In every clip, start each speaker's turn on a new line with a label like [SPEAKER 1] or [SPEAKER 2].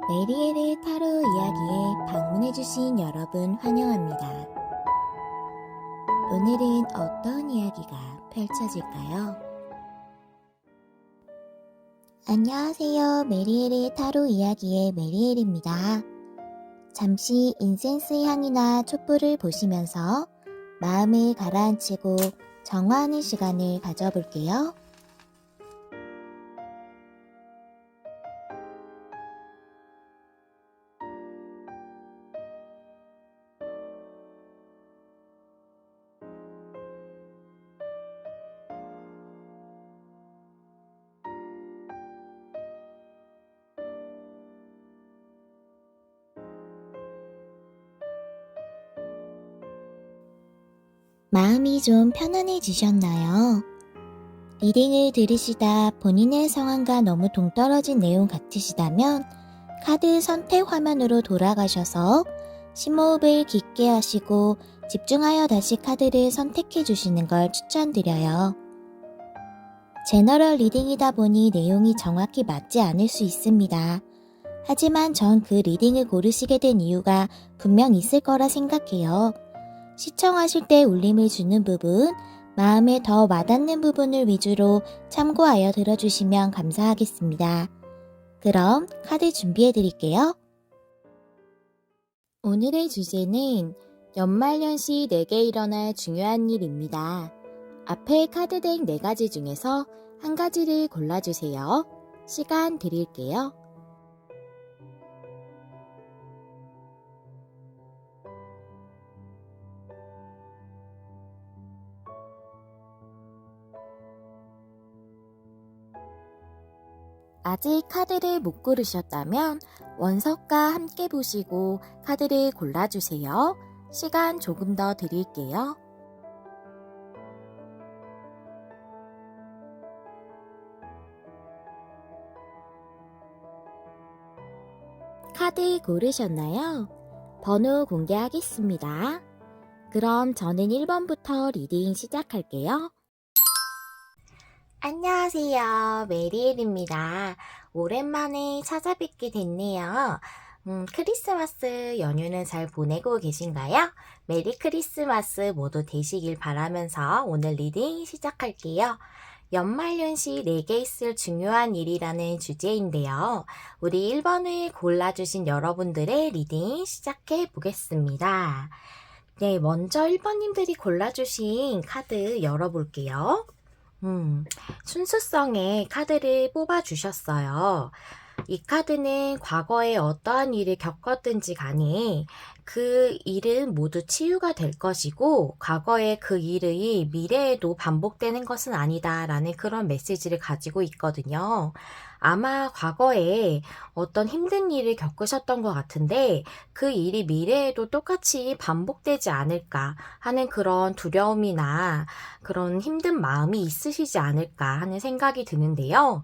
[SPEAKER 1] 메리엘의 타로 이야기에 방문해주신 여러분 환영합니다. 오늘은 어떤 이야기가 펼쳐질까요? 안녕하세요. 메리엘의 타로 이야기의 메리엘입니다. 잠시 인센스 향이나 촛불을 보시면서 마음을 가라앉히고 정화하는 시간을 가져볼게요. 마음이 좀 편안해지셨나요? 리딩을 들으시다 본인의 상황과 너무 동떨어진 내용 같으시다면 카드 선택 화면으로 돌아가셔서 심호흡을 깊게 하시고 집중하여 다시 카드를 선택해 주시는 걸 추천드려요. 제너럴 리딩이다 보니 내용이 정확히 맞지 않을 수 있습니다. 하지만 전 그 리딩을 고르시게 된 이유가 분명 있을 거라 생각해요. 시청하실 때 울림을 주는 부분, 마음에 더 와닿는 부분을 위주로 참고하여 들어주시면 감사하겠습니다. 그럼 카드 준비해 드릴게요. 오늘의 주제는 연말연시 내게 일어날 중요한 일입니다. 앞에 카드덱 4가지 중에서 한 가지를 골라주세요. 시간 드릴게요. 아직 카드를 못 고르셨다면 원석과 함께 보시고 카드를 골라주세요. 시간 조금 더 드릴게요. 카드 고르셨나요? 번호 공개하겠습니다. 그럼 저는 1번부터 리딩 시작할게요. 안녕하세요. 메리엘입니다. 오랜만에 찾아뵙게 됐네요. 크리스마스 연휴는 잘 보내고 계신가요? 메리 크리스마스 모두 되시길 바라면서 오늘 리딩 시작할게요. 연말연시 내게 있을 중요한 일이라는 주제인데요. 우리 1번을 골라주신 여러분들의 리딩 시작해 보겠습니다. 네, 먼저 1번님들이 골라주신 카드 열어볼게요. 순수성의 카드를 뽑아주셨어요. 이 카드는 과거에 어떠한 일을 겪었든지 간에 그 일은 모두 치유가 될 것이고 과거의 그 일이 미래에도 반복되는 것은 아니다 라는 그런 메시지를 가지고 있거든요. 아마 과거에 어떤 힘든 일을 겪으셨던 것 같은데 그 일이 미래에도 똑같이 반복되지 않을까 하는 그런 두려움이나 그런 힘든 마음이 있으시지 않을까 하는 생각이 드는데요.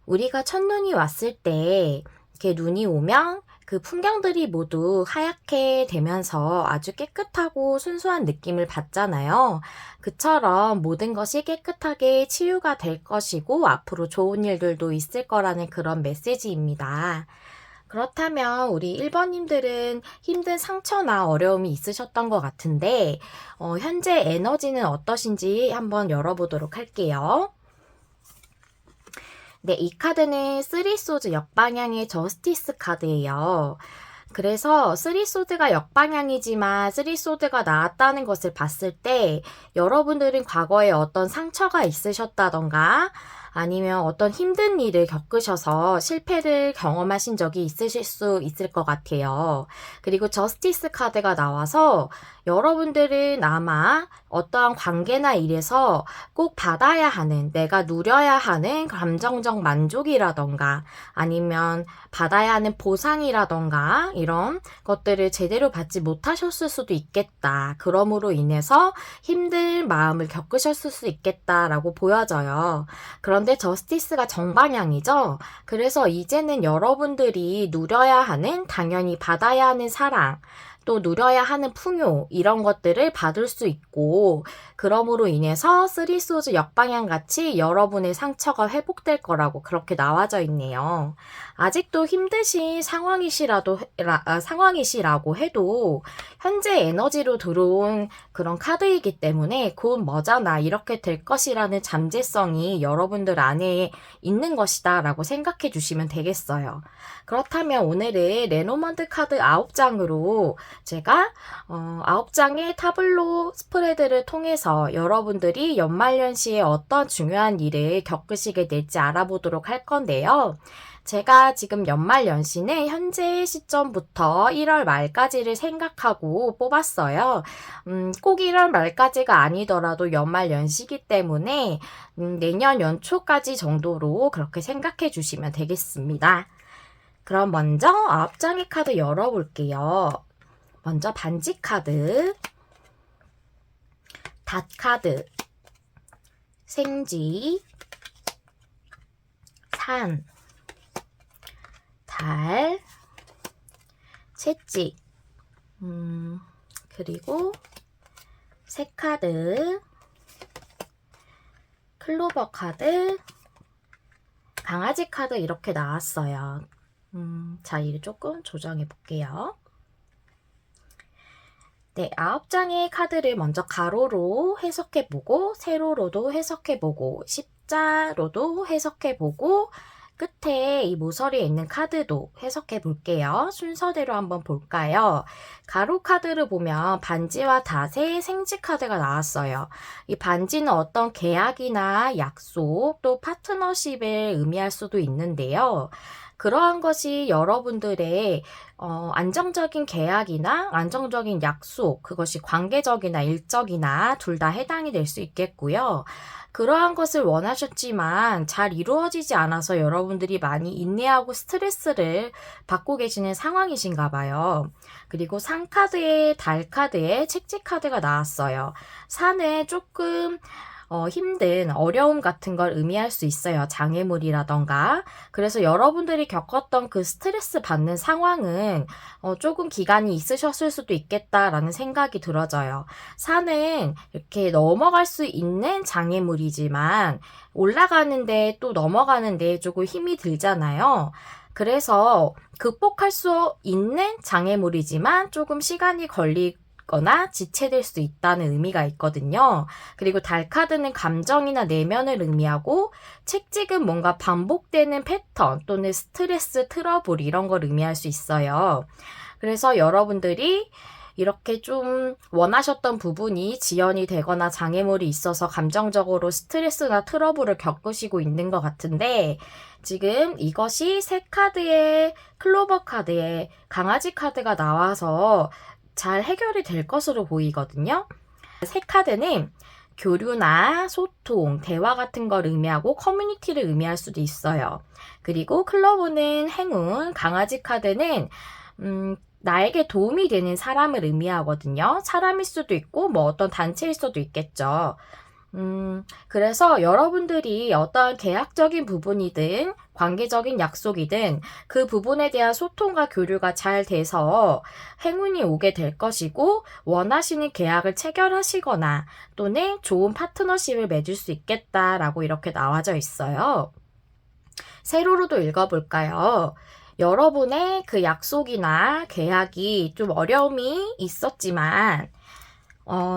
[SPEAKER 1] 우리가 첫눈이 왔을 때 이렇게 눈이 오면 그 풍경들이 모두 하얗게 되면서 아주 깨끗하고 순수한 느낌을 받잖아요. 그처럼 모든 것이 깨끗하게 치유가 될 것이고 앞으로 좋은 일들도 있을 거라는 그런 메시지입니다. 그렇다면 우리 1번님들은 힘든 상처나 어려움이 있으셨던 것 같은데 현재 에너지는 어떠신지 한번 열어보도록 할게요. 네, 이 카드는 3소드 역방향의 저스티스 카드예요. 그래서 3소드가 역방향이지만 3소드가 나왔다는 것을 봤을 때 여러분들은 과거에 어떤 상처가 있으셨다던가 아니면 어떤 힘든 일을 겪으셔서 실패를 경험하신 적이 있으실 수 있을 것 같아요. 그리고 저스티스 카드가 나와서 여러분들은 아마 어떠한 관계나 일에서 꼭 받아야 하는, 내가 누려야 하는 감정적 만족이라던가 아니면 받아야 하는 보상이라던가 이런 것들을 제대로 받지 못하셨을 수도 있겠다. 그러므로 인해서 힘든 마음을 겪으셨을 수 있겠다라고 보여져요. 그런데 저스티스가 정방향이죠. 그래서 이제는 여러분들이 누려야 하는, 당연히 받아야 하는 사랑, 또 누려야 하는 풍요 이런 것들을 받을 수 있고 그럼으로 인해서 쓰리소즈 역방향같이 여러분의 상처가 회복될 거라고 그렇게 나와져 있네요. 아직도 힘드신 상황이시라고 해도 현재 에너지로 들어온 그런 카드이기 때문에 곧 머잖아 이렇게 될 것이라는 잠재성이 여러분들 안에 있는 것이다 라고 생각해 주시면 되겠어요. 그렇다면 오늘은 레노먼드 카드 9장으로 제가 9장의 타블로 스프레드를 통해서 여러분들이 연말연시에 어떤 중요한 일을 겪으시게 될지 알아보도록 할 건데요. 제가 지금 연말연시는 현재 시점부터 1월 말까지를 생각하고 뽑았어요. 꼭 1월 말까지가 아니더라도 연말연시기 때문에 내년 연초까지 정도로 그렇게 생각해 주시면 되겠습니다. 그럼 먼저 9장의 카드 열어볼게요. 먼저 반지 카드, 닷 카드, 생쥐, 산, 달, 채찍, 그리고 새 카드, 클로버 카드, 강아지 카드 이렇게 나왔어요. 자, 이를 조금 조정해 볼게요. 네, 9장의 카드를 먼저 가로로 해석해보고, 세로로도 해석해보고, 십자로도 해석해보고, 끝에 이 모서리에 있는 카드도 해석해 볼게요. 순서대로 한번 볼까요? 가로 카드를 보면 반지와 닷의 생지 카드가 나왔어요. 이 반지는 어떤 계약이나 약속 또 파트너십을 의미할 수도 있는데요. 그러한 것이 여러분들의 안정적인 계약이나 안정적인 약속, 그것이 관계적이나 일적이나 둘 다 해당이 될 수 있겠고요. 그러한 것을 원하셨지만 잘 이루어지지 않아서 여러분들이 많이 인내하고 스트레스를 받고 계시는 상황이신가 봐요. 그리고 산 카드에 달 카드에 책지 카드가 나왔어요. 산은 조금 힘든 어려움 같은 걸 의미할 수 있어요. 장애물이라던가. 그래서 여러분들이 겪었던 그 스트레스 받는 상황은 조금 기간이 있으셨을 수도 있겠다라는 생각이 들어져요. 산은 이렇게 넘어갈 수 있는 장애물이지만 올라가는데 또 넘어가는데 조금 힘이 들잖아요. 그래서 극복할 수 있는 장애물이지만 조금 시간이 거나 지체될 수 있다는 의미가 있거든요. 그리고 달 카드는 감정이나 내면을 의미하고 책찍은 뭔가 반복되는 패턴 또는 스트레스, 트러블 이런 걸 의미할 수 있어요. 그래서 여러분들이 이렇게 좀 원하셨던 부분이 지연이 되거나 장애물이 있어서 감정적으로 스트레스나 트러블을 겪으시고 있는 것 같은데 지금 이것이 새 카드에 클로버 카드에 강아지 카드가 나와서 잘 해결이 될 것으로 보이거든요. 새 카드는 교류나 소통, 대화 같은 걸 의미하고 커뮤니티를 의미할 수도 있어요. 그리고 클로버는 행운, 강아지 카드는 나에게 도움이 되는 사람을 의미하거든요. 사람일 수도 있고 뭐 어떤 단체일 수도 있겠죠. 그래서 여러분들이 어떤 계약적인 부분이든 관계적인 약속이든 그 부분에 대한 소통과 교류가 잘 돼서 행운이 오게 될 것이고 원하시는 계약을 체결하시거나 또는 좋은 파트너십을 맺을 수 있겠다라고 이렇게 나와져 있어요. 세로로도 읽어볼까요? 여러분의 그 약속이나 계약이 좀 어려움이 있었지만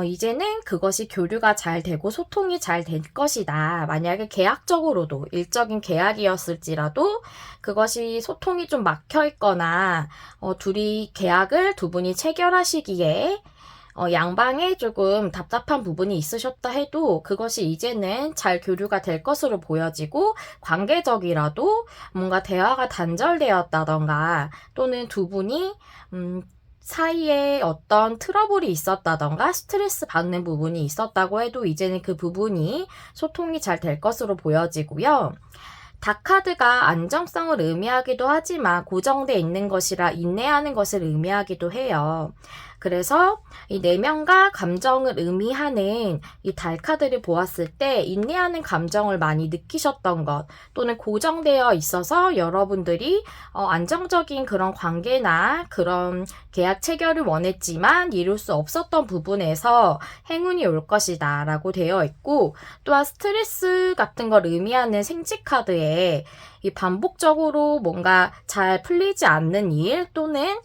[SPEAKER 1] 이제는 그것이 교류가 잘 되고 소통이 잘 될 것이다. 만약에 계약적으로도 일적인 계약이었을지라도 그것이 소통이 좀 막혀 있거나 둘이 계약을 두 분이 체결하시기에 양방에 조금 답답한 부분이 있으셨다 해도 그것이 이제는 잘 교류가 될 것으로 보여지고 관계적이라도 뭔가 대화가 단절되었다던가 또는 두 분이 사이에 어떤 트러블이 있었다던가 스트레스 받는 부분이 있었다고 해도 이제는 그 부분이 소통이 잘 될 것으로 보여지고요. 닭카드가 안정성을 의미하기도 하지만 고정돼 있는 것이라 인내하는 것을 의미하기도 해요. 그래서 이 내면과 감정을 의미하는 이 달카드를 보았을 때 인내하는 감정을 많이 느끼셨던 것 또는 고정되어 있어서 여러분들이 안정적인 그런 관계나 그런 계약 체결을 원했지만 이룰 수 없었던 부분에서 행운이 올 것이다 라고 되어 있고, 또한 스트레스 같은 걸 의미하는 생지카드에 이 반복적으로 뭔가 잘 풀리지 않는 일 또는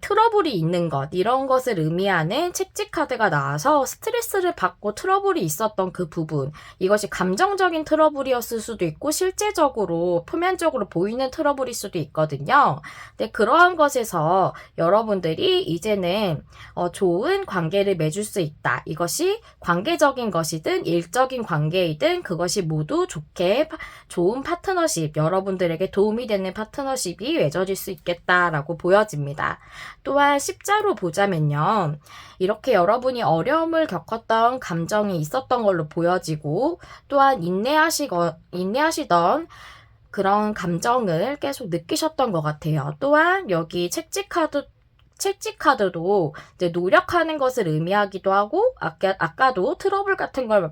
[SPEAKER 1] 트러블이 있는 것, 이런 것을 의미하는 책지카드가 나와서 스트레스를 받고 트러블이 있었던 그 부분, 이것이 감정적인 트러블이었을 수도 있고 실제적으로 표면적으로 보이는 트러블일 수도 있거든요. 근데 그러한 것에서 여러분들이 이제는 좋은 관계를 맺을 수 있다. 이것이 관계적인 것이든 일적인 관계이든 그것이 모두 좋은 파트너십, 여러분들에게 도움이 되는 파트너십이 맺어질 수 있겠다라고 보여집니다. 또한 십자로 보자면요, 이렇게 여러분이 어려움을 겪었던 감정이 있었던 걸로 보여지고, 또한 인내하시던 그런 감정을 계속 느끼셨던 것 같아요. 또한 여기 책지카드도 이제 노력하는 것을 의미하기도 하고, 아까도 트러블 같은 걸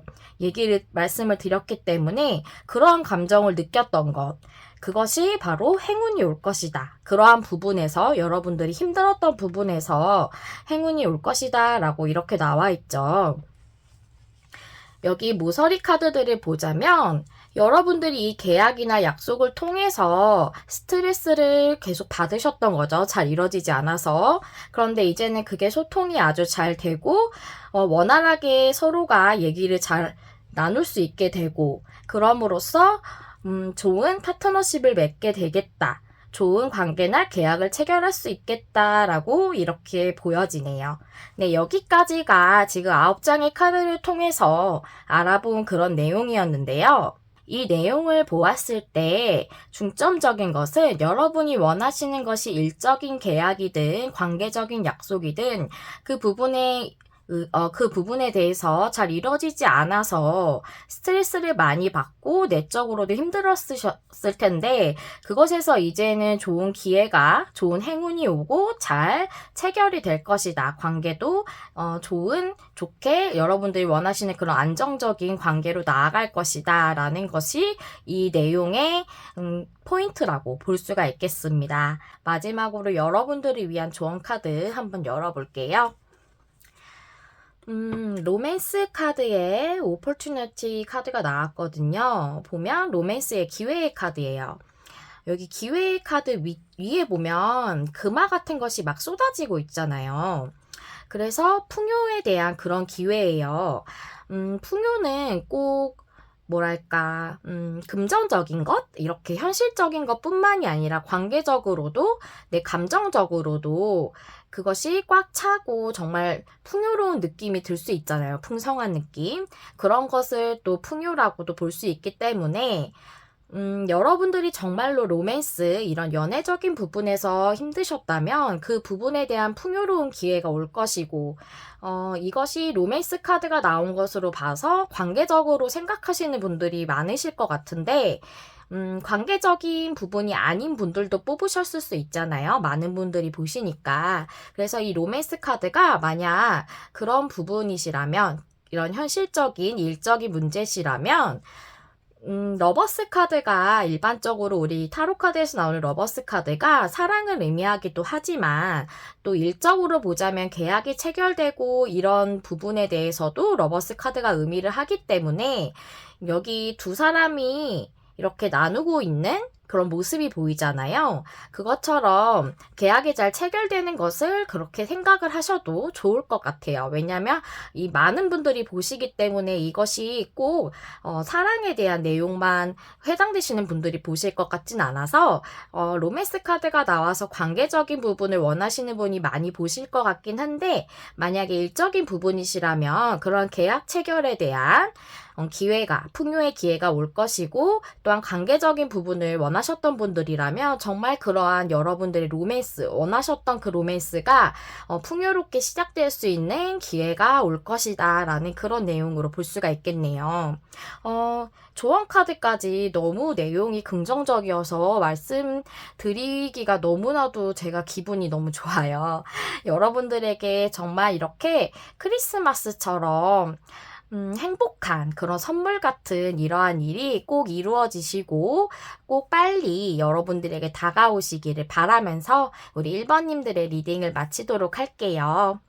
[SPEAKER 1] 말씀을 드렸기 때문에 그러한 감정을 느꼈던 것, 그것이 바로 행운이 올 것이다. 그러한 부분에서 여러분들이 힘들었던 부분에서 행운이 올 것이다 라고 이렇게 나와 있죠. 여기 모서리 카드들을 보자면 여러분들이 이 계약이나 약속을 통해서 스트레스를 계속 받으셨던 거죠. 잘 이루어지지 않아서. 그런데 이제는 그게 소통이 아주 잘 되고 원활하게 서로가 얘기를 잘 나눌 수 있게 되고, 그럼으로써 좋은 파트너십을 맺게 되겠다. 좋은 관계나 계약을 체결할 수 있겠다라고 이렇게 보여지네요. 네, 여기까지가 지금 9장의 카드를 통해서 알아본 그런 내용이었는데요. 이 내용을 보았을 때 중점적인 것은 여러분이 원하시는 것이 일적인 계약이든 관계적인 약속이든 그 부분에 대해서 잘 이루어지지 않아서 스트레스를 많이 받고 내적으로도 힘들었을 텐데, 그것에서 이제는 좋은 좋은 행운이 오고 잘 체결이 될 것이다. 관계도 좋게 여러분들이 원하시는 그런 안정적인 관계로 나아갈 것이다 라는 것이 이 내용의 포인트라고 볼 수가 있겠습니다. 마지막으로 여러분들을 위한 조언 카드 한번 열어볼게요. 로맨스 카드에 오퍼튜니티 카드가 나왔거든요. 보면 로맨스의 기회의 카드예요. 여기 기회의 카드 위에 보면 금화 같은 것이 막 쏟아지고 있잖아요. 그래서 풍요에 대한 그런 기회예요. 풍요는 꼭 뭐랄까, 금전적인 것? 이렇게 현실적인 것 뿐만이 아니라 관계적으로도, 내 감정적으로도 그것이 꽉 차고 정말 풍요로운 느낌이 들 수 있잖아요. 풍성한 느낌. 그런 것을 또 풍요라고도 볼 수 있기 때문에, 여러분들이 정말로 로맨스, 이런 연애적인 부분에서 힘드셨다면 그 부분에 대한 풍요로운 기회가 올 것이고, 이것이 로맨스 카드가 나온 것으로 봐서 관계적으로 생각하시는 분들이 많으실 것 같은데, 관계적인 부분이 아닌 분들도 뽑으셨을 수 있잖아요. 많은 분들이 보시니까. 그래서 이 로맨스 카드가 만약 그런 부분이시라면, 이런 현실적인, 일적인 문제시라면, 러버스 카드가 일반적으로 우리 타로 카드에서 나오는 러버스 카드가 사랑을 의미하기도 하지만 또 일적으로 보자면 계약이 체결되고 이런 부분에 대해서도 러버스 카드가 의미를 하기 때문에 여기 두 사람이 이렇게 나누고 있는 그런 모습이 보이잖아요. 그것처럼 계약이 잘 체결되는 것을 그렇게 생각을 하셔도 좋을 것 같아요. 왜냐하면 이 많은 분들이 보시기 때문에 이것이 꼭 사랑에 대한 내용만 해당되시는 분들이 보실 것 같진 않아서 로맨스 카드가 나와서 관계적인 부분을 원하시는 분이 많이 보실 것 같긴 한데, 만약에 일적인 부분이시라면 그런 계약 체결에 대한 풍요의 기회가 올 것이고, 또한 관계적인 부분을 원하시는 원하셨던 분들이라면 정말 그러한 여러분들의 로맨스, 원하셨던 그 로맨스가 풍요롭게 시작될 수 있는 기회가 올 것이다 라는 그런 내용으로 볼 수가 있겠네요. 조언 카드까지 너무 내용이 긍정적이어서 말씀드리기가 너무나도 제가 기분이 너무 좋아요. 여러분들에게 정말 이렇게 크리스마스처럼 행복한 그런 선물 같은 이러한 일이 꼭 이루어지시고 꼭 빨리 여러분들에게 다가오시기를 바라면서 우리 1번님들의 리딩을 마치도록 할게요.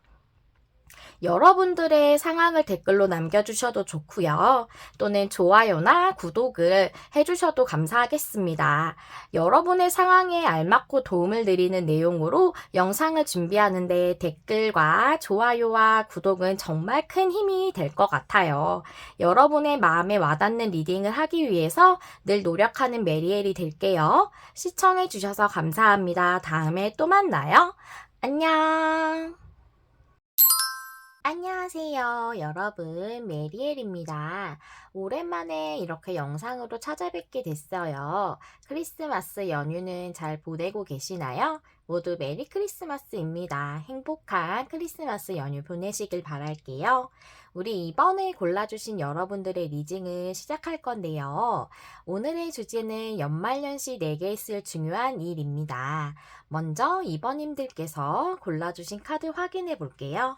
[SPEAKER 1] 여러분들의 상황을 댓글로 남겨주셔도 좋고요. 또는 좋아요나 구독을 해주셔도 감사하겠습니다. 여러분의 상황에 알맞고 도움을 드리는 내용으로 영상을 준비하는데 댓글과 좋아요와 구독은 정말 큰 힘이 될 것 같아요. 여러분의 마음에 와닿는 리딩을 하기 위해서 늘 노력하는 메리엘이 될게요. 시청해주셔서 감사합니다. 다음에 또 만나요. 안녕. 안녕하세요, 여러분. 메리엘입니다. 오랜만에 이렇게 영상으로 찾아뵙게 됐어요. 크리스마스 연휴는 잘 보내고 계시나요? 모두 메리 크리스마스입니다. 행복한 크리스마스 연휴 보내시길 바랄게요. 우리 이번에 골라주신 여러분들의 리딩을 시작할 건데요. 오늘의 주제는 연말연시 내게 있을 중요한 일입니다. 먼저 2번님들께서 골라주신 카드 확인해 볼게요.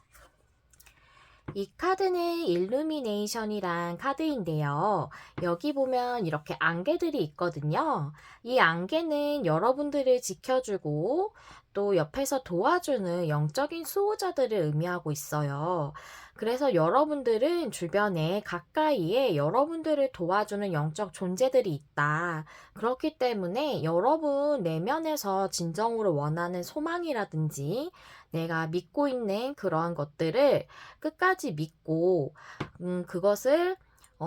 [SPEAKER 1] 이 카드는 일루미네이션이란 카드인데요. 여기 보면 이렇게 안개들이 있거든요. 이 안개는 여러분들을 지켜주고 또 옆에서 도와주는 영적인 수호자들을 의미하고 있어요. 그래서 여러분들은 주변에 가까이에 여러분들을 도와주는 영적 존재들이 있다. 그렇기 때문에 여러분 내면에서 진정으로 원하는 소망이라든지 내가 믿고 있는 그러한 것들을 끝까지 믿고 그것을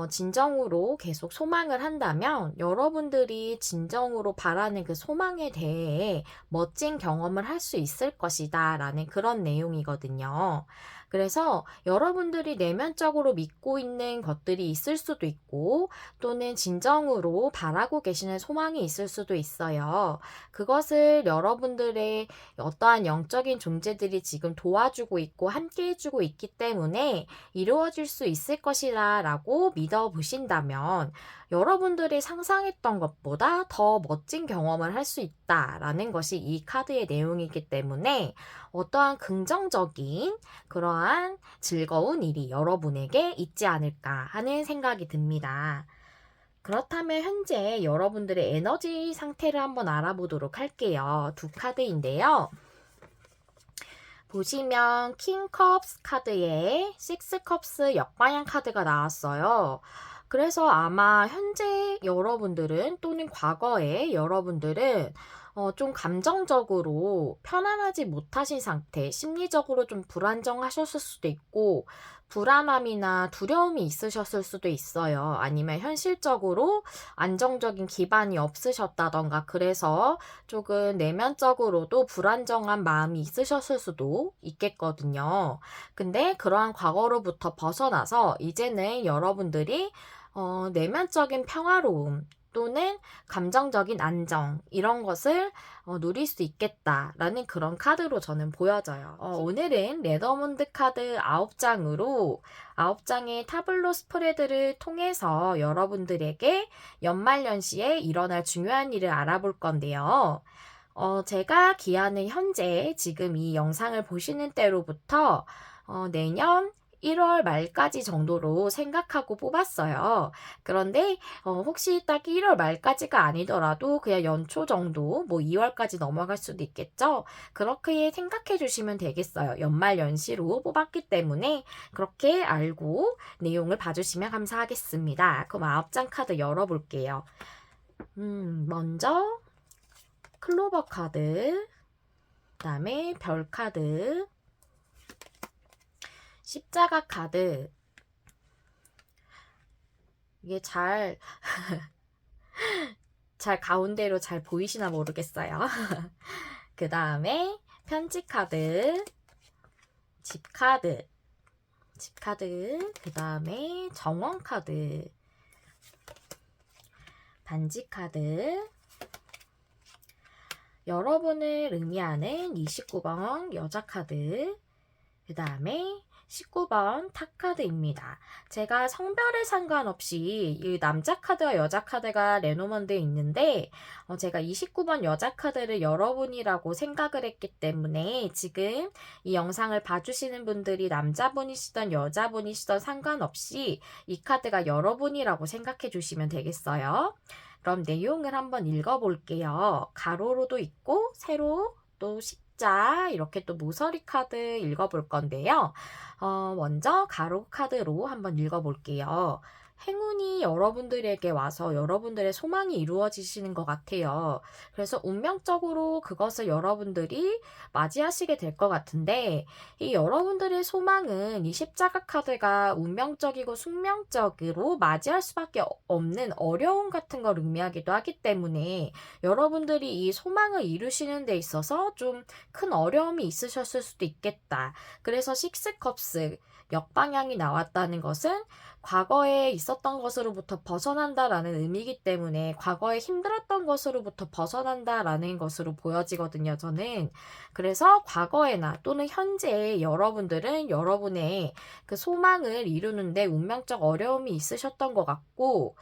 [SPEAKER 1] 진정으로 계속 소망을 한다면 여러분들이 진정으로 바라는 그 소망에 대해 멋진 경험을 할 수 있을 것이다 라는 그런 내용이거든요. 그래서 여러분들이 내면적으로 믿고 있는 것들이 있을 수도 있고 또는 진정으로 바라고 계시는 소망이 있을 수도 있어요. 그것을 여러분들의 어떠한 영적인 존재들이 지금 도와주고 있고 함께 해주고 있기 때문에 이루어질 수 있을 것이다 라고 믿어보신다면 여러분들이 상상했던 것보다 더 멋진 경험을 할 수 있다라는 것이 이 카드의 내용이기 때문에 어떠한 긍정적인 그러한 즐거운 일이 여러분에게 있지 않을까 하는 생각이 듭니다. 그렇다면 현재 여러분들의 에너지 상태를 한번 알아보도록 할게요. 두 카드인데요. 보시면 킹컵스 카드에 식스컵스 역방향 카드가 나왔어요. 그래서 아마 현재 여러분들은 또는 과거에 여러분들은 좀 감정적으로 편안하지 못하신 상태, 심리적으로 좀 불안정하셨을 수도 있고 불안함이나 두려움이 있으셨을 수도 있어요. 아니면 현실적으로 안정적인 기반이 없으셨다던가 그래서 조금 내면적으로도 불안정한 마음이 있으셨을 수도 있겠거든요. 근데 그러한 과거로부터 벗어나서 이제는 여러분들이 내면적인 평화로움 또는 감정적인 안정 이런 것을 누릴 수 있겠다라는 그런 카드로 저는 보여져요. 오늘은 레더문드 카드 9장으로 9장의 타블로 스프레드를 통해서 여러분들에게 연말연시에 일어날 중요한 일을 알아볼 건데요. 제가 기한은 현재 지금 이 영상을 보시는 때로부터 내년 1월 말까지 정도로 생각하고 뽑았어요. 그런데 혹시 딱 1월 말까지가 아니더라도 그냥 연초 정도 뭐 2월까지 넘어갈 수도 있겠죠. 그렇게 생각해 주시면 되겠어요. 연말 연시로 뽑았기 때문에 그렇게 알고 내용을 봐주시면 감사하겠습니다. 그럼 9장 카드 열어볼게요. 먼저 클로버 카드, 그 다음에 별 카드, 십자가 카드. 이게 잘 가운데로 잘 보이시나 모르겠어요. 그 다음에 편지 카드, 집 카드, 그 다음에 정원 카드, 반지 카드, 여러분을 의미하는 29번 여자 카드, 그 다음에 19번 탑 카드입니다. 제가 성별에 상관없이 이 남자 카드와 여자 카드가 레노먼드에 있는데 제가 29번 여자 카드를 여러분이라고 생각을 했기 때문에 지금 이 영상을 봐주시는 분들이 남자분이시던 여자분이시던 상관없이 이 카드가 여러분이라고 생각해 주시면 되겠어요. 그럼 내용을 한번 읽어볼게요. 가로로도 있고 세로 또 십자 이렇게 또 모서리 카드 읽어볼 건데요. 먼저 가로 카드로 한번 읽어볼게요. 행운이 여러분들에게 와서 여러분들의 소망이 이루어지시는 것 같아요. 그래서 운명적으로 그것을 여러분들이 맞이하시게 될 것 같은데, 이 여러분들의 소망은 이 십자가 카드가 운명적이고 숙명적으로 맞이할 수밖에 없는 어려움 같은 걸 의미하기도 하기 때문에 여러분들이 이 소망을 이루시는 데 있어서 좀 큰 어려움이 있으셨을 수도 있겠다. 그래서 식스컵스 역방향이 나왔다는 것은 과거에 있었던 것으로부터 벗어난다라는 의미이기 때문에 과거에 힘들었던 것으로부터 벗어난다라는 것으로 보여지거든요, 저는. 그래서 과거에나 또는 현재의 여러분들은 여러분의 그 소망을 이루는데 운명적 어려움이 있으셨던 것 같고,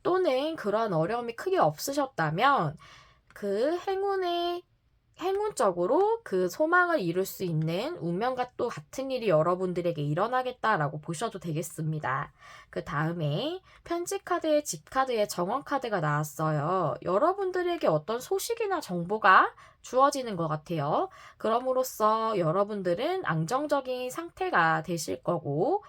[SPEAKER 1] 또는 그런 어려움이 크게 없으셨다면 그 행운적으로 그 소망을 이룰 수 있는 운명과 또 같은 일이 여러분들에게 일어나겠다라고 보셔도 되겠습니다. 그 다음에 편지 카드에 집 카드에 정원 카드가 나왔어요. 여러분들에게 어떤 소식이나 정보가 주어지는 것 같아요. 그럼으로써 여러분들은 안정적인 상태가 되실 거고,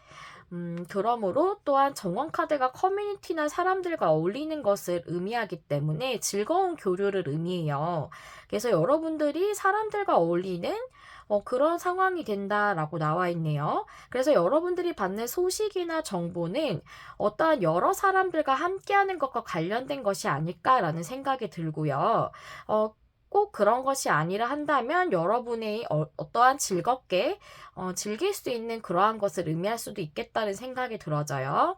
[SPEAKER 1] 그러므로 또한 정원 카드가 커뮤니티나 사람들과 어울리는 것을 의미하기 때문에 즐거운 교류를 의미해요. 그래서 여러분들이 사람들과 어울리는 그런 상황이 된다라고 나와 있네요. 그래서 여러분들이 받는 소식이나 정보는 어떠한 여러 사람들과 함께하는 것과 관련된 것이 아닐까라는 생각이 들고요. 꼭 그런 것이 아니라 한다면 여러분이 어떠한 즐겁게 즐길 수 있는 그러한 것을 의미할 수도 있겠다는 생각이 들어져요.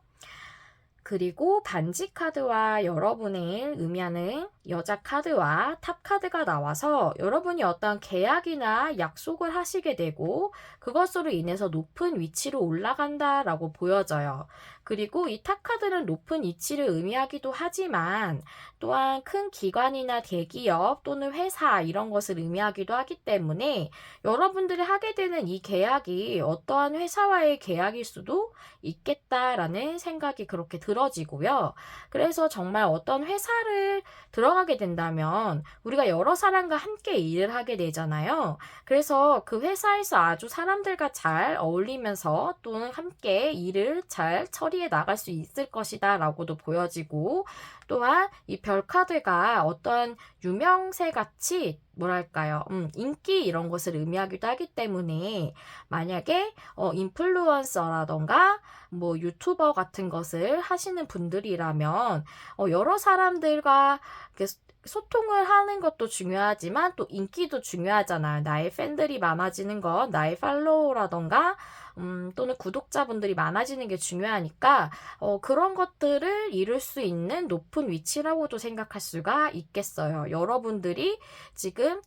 [SPEAKER 1] 그리고 반지 카드와 여러분을 의미하는 여자 카드와 탑 카드가 나와서 여러분이 어떤 계약이나 약속을 하시게 되고 그것으로 인해서 높은 위치로 올라간다라고 보여져요. 그리고 이 탑 카드는 높은 위치를 의미하기도 하지만 또한 큰 기관이나 대기업 또는 회사 이런 것을 의미하기도 하기 때문에 여러분들이 하게 되는 이 계약이 어떠한 회사와의 계약일 수도 있겠다라는 생각이 그렇게 들어지고요. 그래서 정말 어떤 회사를 들어가게 된다면 우리가 여러 사람과 함께 일을 하게 되잖아요. 그래서 그 회사에서 아주 사람들과 잘 어울리면서 또는 함께 일을 잘 처리해 나갈 수 있을 것이다 라고도 보여지고 또한 이 별 카드가 어떤 유명세 같이 뭐랄까요, 인기 이런 것을 의미하기도 하기 때문에 만약에 인플루언서라던가 뭐 유튜버 같은 것을 하시는 분들이라면 여러 사람들과 소통을 하는 것도 중요하지만 또 인기도 중요하잖아요. 나의 팬들이 많아지는 것, 나의 팔로워라던가 또는 구독자분들이 많아지는 게 중요하니까 그런 것들을 이룰 수 있는 높은 위치라고도 생각할 수가 있겠어요. 여러분들이 지금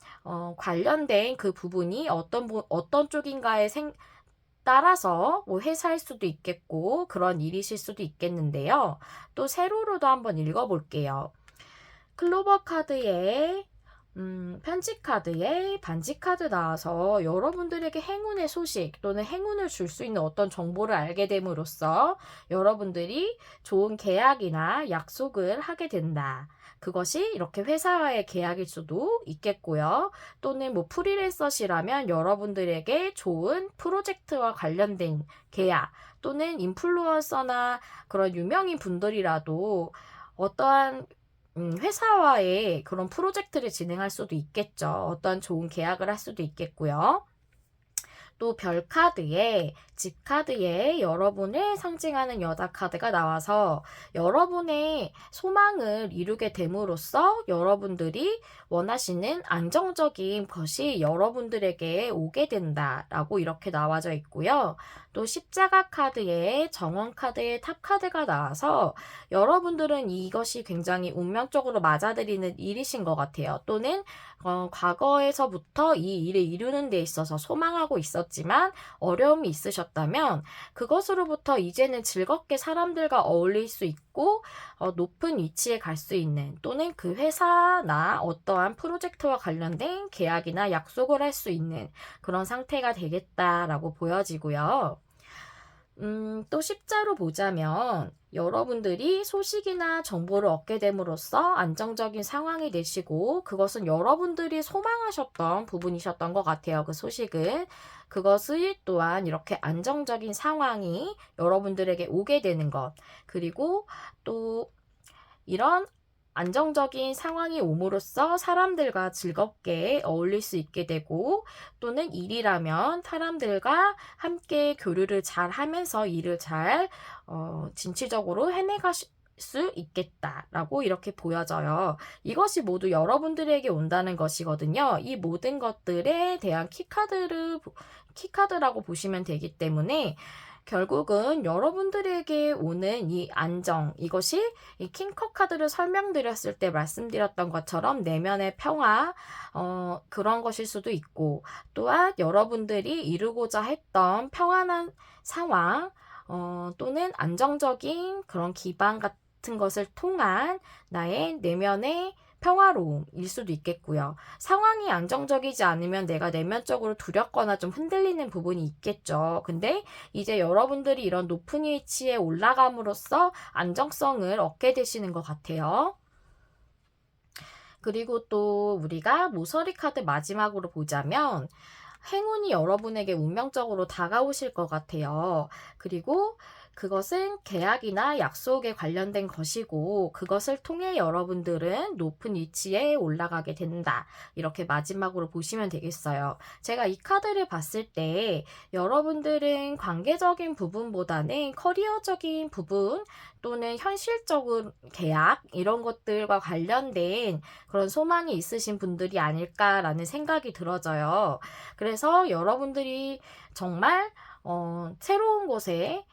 [SPEAKER 1] 관련된 그 부분이 어떤 쪽인가에 따라서 뭐 회사일 수도 있겠고 그런 일이실 수도 있겠는데요. 또 세로로도 한번 읽어볼게요. 클로버 카드에 편지 카드에 반지 카드 나와서 여러분들에게 행운의 소식 또는 행운을 줄 수 있는 어떤 정보를 알게 됨으로써 여러분들이 좋은 계약이나 약속을 하게 된다. 그것이 이렇게 회사와의 계약일 수도 있겠고요. 또는 뭐 프리랜서시라면 여러분들에게 좋은 프로젝트와 관련된 계약 또는 인플루언서나 그런 유명인 분들이라도 어떠한 회사와의 그런 프로젝트를 진행할 수도 있겠죠. 어떤 좋은 계약을 할 수도 있겠고요. 또 별 카드에 집 카드에 여러분을 상징하는 여자 카드가 나와서 여러분의 소망을 이루게 됨으로써 여러분들이 원하시는 안정적인 것이 여러분들에게 오게 된다라고 이렇게 나와져 있고요. 또 십자가 카드에 정원 카드에 탑 카드가 나와서 여러분들은 이것이 굉장히 운명적으로 맞아들이는 일이신 것 같아요. 또는 과거에서부터 이 일을 이루는 데 있어서 소망하고 있었지만 어려움이 있으셨다면 그것으로부터 이제는 즐겁게 사람들과 어울릴 수 있고 높은 위치에 갈 수 있는 또는 그 회사나 어떠한 프로젝트와 관련된 계약이나 약속을 할 수 있는 그런 상태가 되겠다라고 보여지고요. 또 십자로 보자면 여러분들이 소식이나 정보를 얻게 됨으로써 안정적인 상황이 되시고 그것은 여러분들이 소망하셨던 부분이셨던 것 같아요. 그 소식은. 그것을 또한 이렇게 안정적인 상황이 여러분들에게 오게 되는 것. 그리고 또 이런 안정적인 상황이 옴으로써 사람들과 즐겁게 어울릴 수 있게 되고 또는 일이라면 사람들과 함께 교류를 잘 하면서 일을 잘 진취적으로 해내갈 수 있겠다라고 이렇게 보여져요. 이것이 모두 여러분들에게 온다는 것이거든요. 이 모든 것들에 대한 키카드라고 보시면 되기 때문에 결국은 여러분들에게 오는 이 안정, 이것이 이 킹커 카드를 설명드렸을 때 말씀드렸던 것처럼 내면의 평화, 그런 것일 수도 있고, 또한 여러분들이 이루고자 했던 평안한 상황, 또는 안정적인 그런 기반 같은 것을 통한 나의 내면의 평화로움일 수도 있겠고요. 상황이 안정적이지 않으면 내가 내면적으로 두렵거나 좀 흔들리는 부분이 있겠죠. 근데 이제 여러분들이 이런 높은 위치에 올라감으로써 안정성을 얻게 되시는 것 같아요. 그리고 또 우리가 모서리 카드 마지막으로 보자면 행운이 여러분에게 운명적으로 다가오실 것 같아요. 그리고 그것은 계약이나 약속에 관련된 것이고 그것을 통해 여러분들은 높은 위치에 올라가게 된다. 이렇게 마지막으로 보시면 되겠어요. 제가 이 카드를 봤을 때 여러분들은 관계적인 부분보다는 커리어적인 부분 또는 현실적인 계약 이런 것들과 관련된 그런 소망이 있으신 분들이 아닐까라는 생각이 들어져요. 그래서 여러분들이 정말 새로운 곳에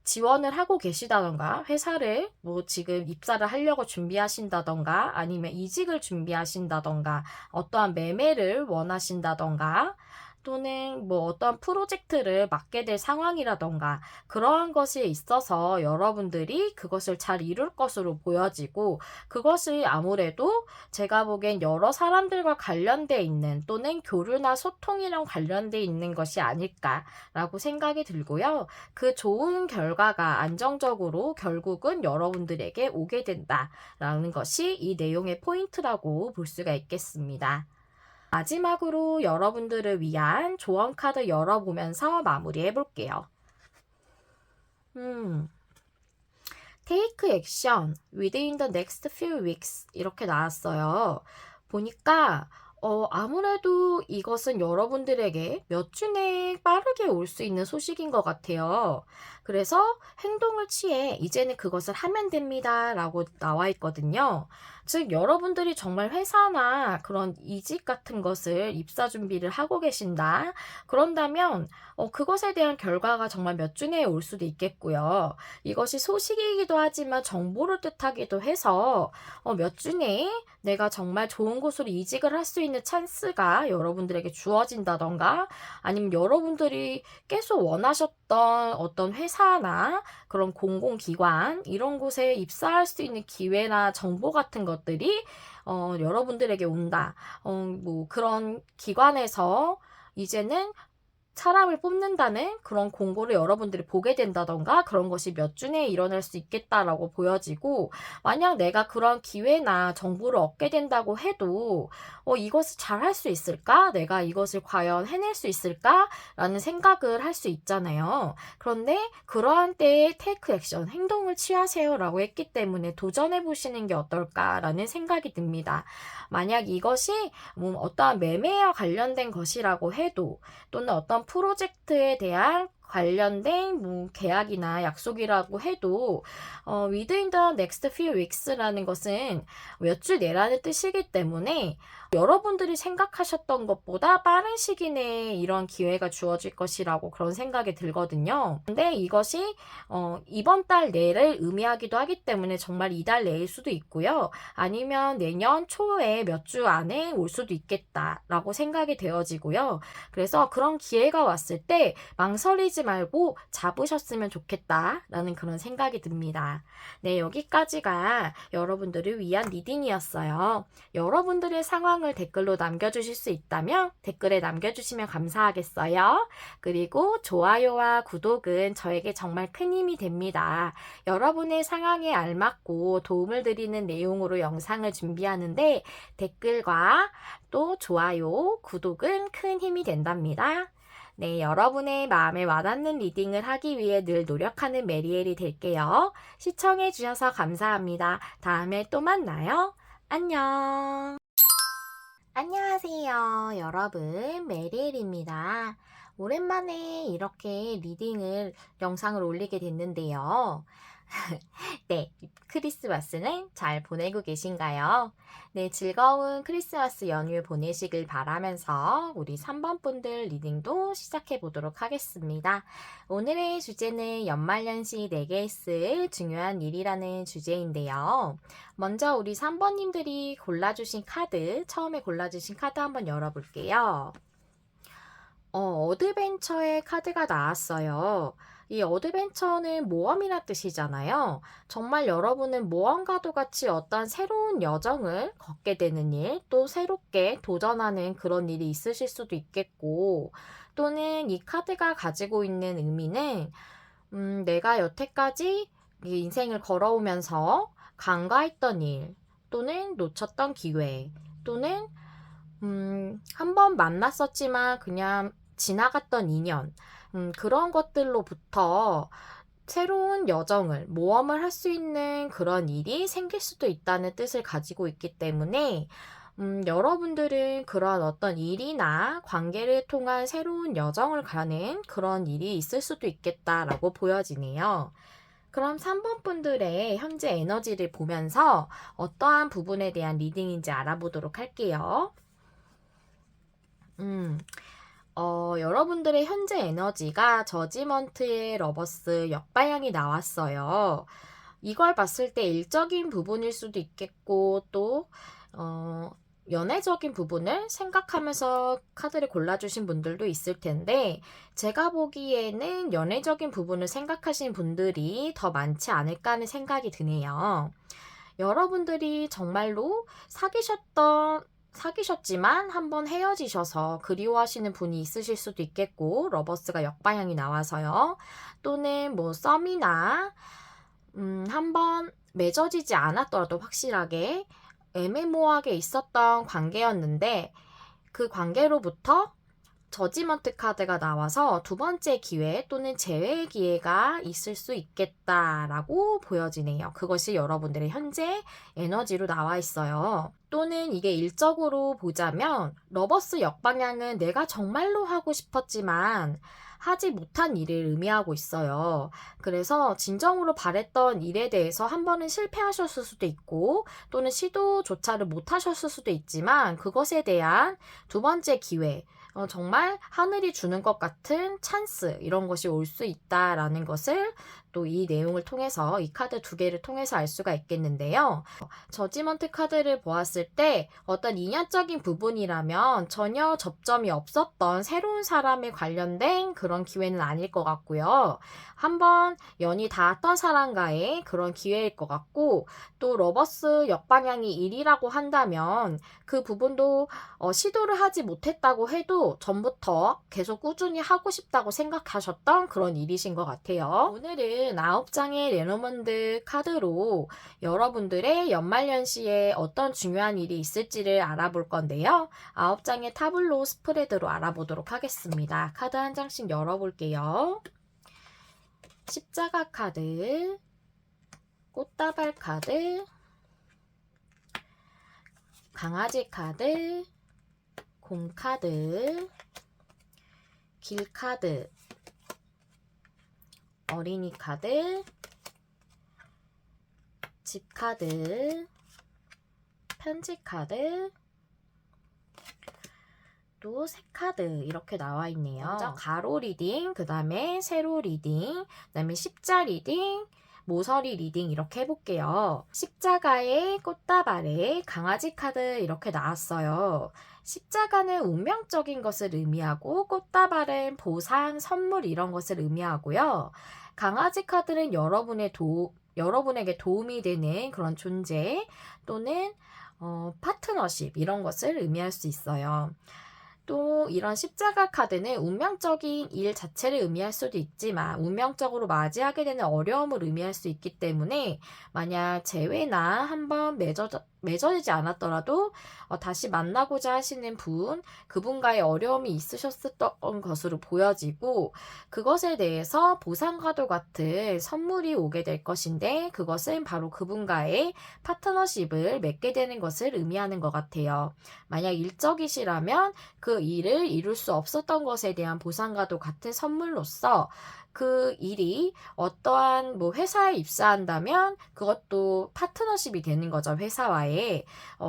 [SPEAKER 1] 지원을 하고 계시다던가 회사를 뭐 지금 입사를 하려고 준비하신다던가 아니면 이직을 준비하신다던가 어떠한 매매를 원하신다던가 또는 뭐 어떠한 프로젝트를 맡게 될 상황이라던가 그러한 것에 있어서 여러분들이 그것을 잘 이룰 것으로 보여지고 그것이 아무래도 제가 보기엔 여러 사람들과 관련돼 있는 또는 교류나 소통이랑 관련돼 있는 것이 아닐까라고 생각이 들고요. 그 좋은 결과가 안정적으로 결국은 여러분들에게 오게 된다라는 것이 이 내용의 포인트라고 볼 수가 있겠습니다. 마지막으로 여러분들을 위한 조언 카드 열어보면서 마무리해 볼게요. Take action within the next few weeks 이렇게 나왔어요. 보니까 아무래도 이것은 여러분들에게 몇 주 내에 빠르게 올 수 있는 소식인 것 같아요. 그래서 행동을 취해 이제는 그것을 하면 됩니다. 라고 나와 있거든요. 즉, 여러분들이 정말 회사나 그런 이직 같은 것을 입사 준비를 하고 계신다. 그런다면, 그것에 대한 결과가 정말 몇 주 내에 올 수도 있겠고요. 이것이 소식이기도 하지만 정보를 뜻하기도 해서 몇 주 내에 내가 정말 좋은 곳으로 이직을 할 수 있는 찬스가 여러분들에게 주어진다던가 아니면 여러분들이 계속 원하셨던 어떤 회사나 그런 공공기관 이런 곳에 입사할 수 있는 기회나 정보 같은 것들이 여러분들에게 온다. 뭐 그런 기관에서 이제는 사람을 뽑는다는 그런 공고를 여러분들이 보게 된다던가 그런 것이 몇 주 내에 일어날 수 있겠다라고 보여지고, 만약 내가 그런 기회나 정보를 얻게 된다고 해도 이것을 잘 할 수 있을까? 내가 이것을 과연 해낼 수 있을까? 라는 생각을 할 수 있잖아요. 그런데 그러한 때에 테이크 액션, 행동을 취하세요 라고 했기 때문에 도전해 보시는 게 어떨까라는 생각이 듭니다. 만약 이것이 어떠한 매매와 관련된 것이라고 해도, 또는 어떤 프로젝트에 대한 관련된 계약이나 약속이라고 해도 within the next few weeks라는 것은 몇 주 내라는 뜻이기 때문에 여러분들이 생각하셨던 것보다 빠른 시기 내에 이런 기회가 주어질 것이라고 그런 생각이 들거든요. 근데 이것이 이번 달 내를 의미하기도 하기 때문에 정말 이달 내일 수도 있고요. 아니면 내년 초에 몇 주 안에 올 수도 있겠다라고 생각이 되어지고요. 그래서 그런 기회가 왔을 때 망설이지 말고 잡으셨으면 좋겠다라는 그런 생각이 듭니다. 네, 여기까지가 여러분들을 위한 리딩이었어요. 여러분들의 상황을 댓글로 남겨주실 수 있다면 댓글에 남겨주시면 감사하겠어요. 그리고 좋아요와 구독은 저에게 정말 큰 힘이 됩니다. 여러분의 상황에 알맞고 도움을 드리는 내용으로 영상을 준비하는데 댓글과 또 좋아요, 구독은 큰 힘이 된답니다. 네, 여러분의 마음에 와닿는 리딩을 하기 위해 늘 노력하는 메리엘이 될게요. 시청해주셔서 감사합니다. 다음에 또 만나요. 안녕. 안녕하세요, 여러분. 메리엘입니다. 오랜만에 이렇게 영상을 올리게 됐는데요. 네, 크리스마스는 잘 보내고 계신가요? 네, 즐거운 크리스마스 연휴 보내시길 바라면서 우리 3번 분들 리딩도 시작해 보도록 하겠습니다. 오늘의 주제는 연말연시 내게 있을 중요한 일이라는 주제인데요. 먼저 우리 3번님들이 처음에 골라주신 카드 한번 열어볼게요. 어드벤처의 카드가 나왔어요. 이 어드벤처는 모험이란 뜻이잖아요. 정말 여러분은 모험가도 같이 어떤 새로운 여정을 걷게 되는 일, 또 새롭게 도전하는 그런 일이 있으실 수도 있겠고, 또는 이 카드가 가지고 있는 의미는 내가 여태까지 이 인생을 걸어오면서 간과했던 일, 또는 놓쳤던 기회, 또는 한 번 만났었지만 그냥 지나갔던 인연, 그런 것들로부터 새로운 모험을 할 수 있는 그런 일이 생길 수도 있다는 뜻을 가지고 있기 때문에 여러분들은 그런 어떤 일이나 관계를 통한 새로운 여정을 가는 그런 일이 있을 수도 있겠다라고 보여지네요. 그럼 3번 분들의 현재 에너지를 보면서 어떠한 부분에 대한 리딩인지 알아보도록 할게요. 여러분들의 현재 에너지가 저지먼트의 러버스 역방향이 나왔어요. 이걸 봤을 때 일적인 부분일 수도 있겠고, 또, 연애적인 부분을 생각하면서 카드를 골라주신 분들도 있을 텐데, 제가 보기에는 연애적인 부분을 생각하신 분들이 더 많지 않을까 하는 생각이 드네요. 여러분들이 정말로 사귀셨지만 한번 헤어지셔서 그리워하시는 분이 있으실 수도 있겠고, 러버스가 역방향이 나와서요. 또는 썸이나 한번 맺어지지 않았더라도 확실하게 애매모호하게 있었던 관계였는데 그 관계로부터 저지먼트 카드가 나와서 두 번째 기회 또는 재회의 기회가 있을 수 있겠다라고 보여지네요. 그것이 여러분들의 현재 에너지로 나와 있어요. 또는 이게 일적으로 보자면 러버스 역방향은 내가 정말로 하고 싶었지만 하지 못한 일을 의미하고 있어요. 그래서 진정으로 바랬던 일에 대해서 한 번은 실패하셨을 수도 있고 또는 시도조차를 못하셨을 수도 있지만 그것에 대한 두 번째 기회, 정말 하늘이 주는 것 같은 찬스, 이런 것이 올 수 있다라는 것을 또 이 내용을 통해서 이 카드 두 개를 통해서 알 수가 있겠는데요. 저지먼트 카드를 보았을 때 어떤 인연적인 부분이라면 전혀 접점이 없었던 새로운 사람에 관련된 그런 기회는 아닐 것 같고요. 한번 연이 닿았던 사람과의 그런 기회일 것 같고, 또 러버스 역방향이 1이라고 한다면 그 부분도 시도를 하지 못했다고 해도 전부터 계속 꾸준히 하고 싶다고 생각하셨던 그런 일이신 것 같아요. 오늘은 9장의 레노먼드 카드로 여러분들의 연말연시에 어떤 중요한 일이 있을지를 알아볼 건데요. 9장의 타블로 스프레드로 알아보도록 하겠습니다. 카드 한 장씩 열어볼게요. 십자가 카드, 꽃다발 카드, 강아지 카드, 곰 카드, 길 카드, 어린이 카드, 집 카드, 편지 카드, 또 새 카드 이렇게 나와 있네요. 먼저 가로 리딩, 그 다음에 세로 리딩, 그 다음에 십자 리딩, 모서리 리딩 이렇게 해볼게요. 십자가에 꽃다발에 강아지 카드 이렇게 나왔어요. 십자가는 운명적인 것을 의미하고 꽃다발은 보상, 선물 이런 것을 의미하고요. 강아지 카드는 여러분에게 도움이 되는 그런 존재 또는 파트너십 이런 것을 의미할 수 있어요. 또 이런 십자가 카드는 운명적인 일 자체를 의미할 수도 있지만 운명적으로 맞이하게 되는 어려움을 의미할 수 있기 때문에 만약 재회나 한번 맺어지지 않았더라도 다시 만나고자 하시는 그분과의 어려움이 있으셨던 것으로 보여지고 그것에 대해서 보상과도 같은 선물이 오게 될 것인데 그것은 바로 그분과의 파트너십을 맺게 되는 것을 의미하는 것 같아요. 만약 일적이시라면 그 일을 이룰 수 없었던 것에 대한 보상과도 같은 선물로서 그 일이 어떠한 회사에 입사한다면 그것도 파트너십이 되는 거죠. 회사와의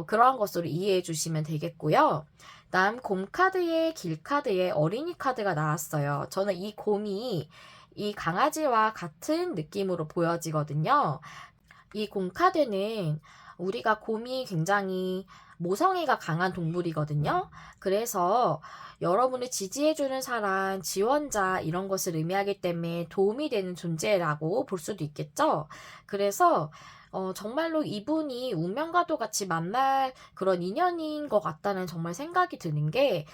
[SPEAKER 1] 그러한 것으로 이해해 주시면 되겠고요. 다음 곰 카드에 길 카드에 어린이 카드가 나왔어요. 저는 이 곰이 이 강아지와 같은 느낌으로 보여지거든요. 이 곰 카드는 우리가 곰이 굉장히 모성애가 강한 동물이거든요. 그래서 여러분을 지지해주는 사람, 지원자 이런 것을 의미하기 때문에 도움이 되는 존재라고 볼 수도 있겠죠. 그래서 정말로 이분이 운명과도 같이 만날 그런 인연인 것 같다는 정말 생각이 드는 게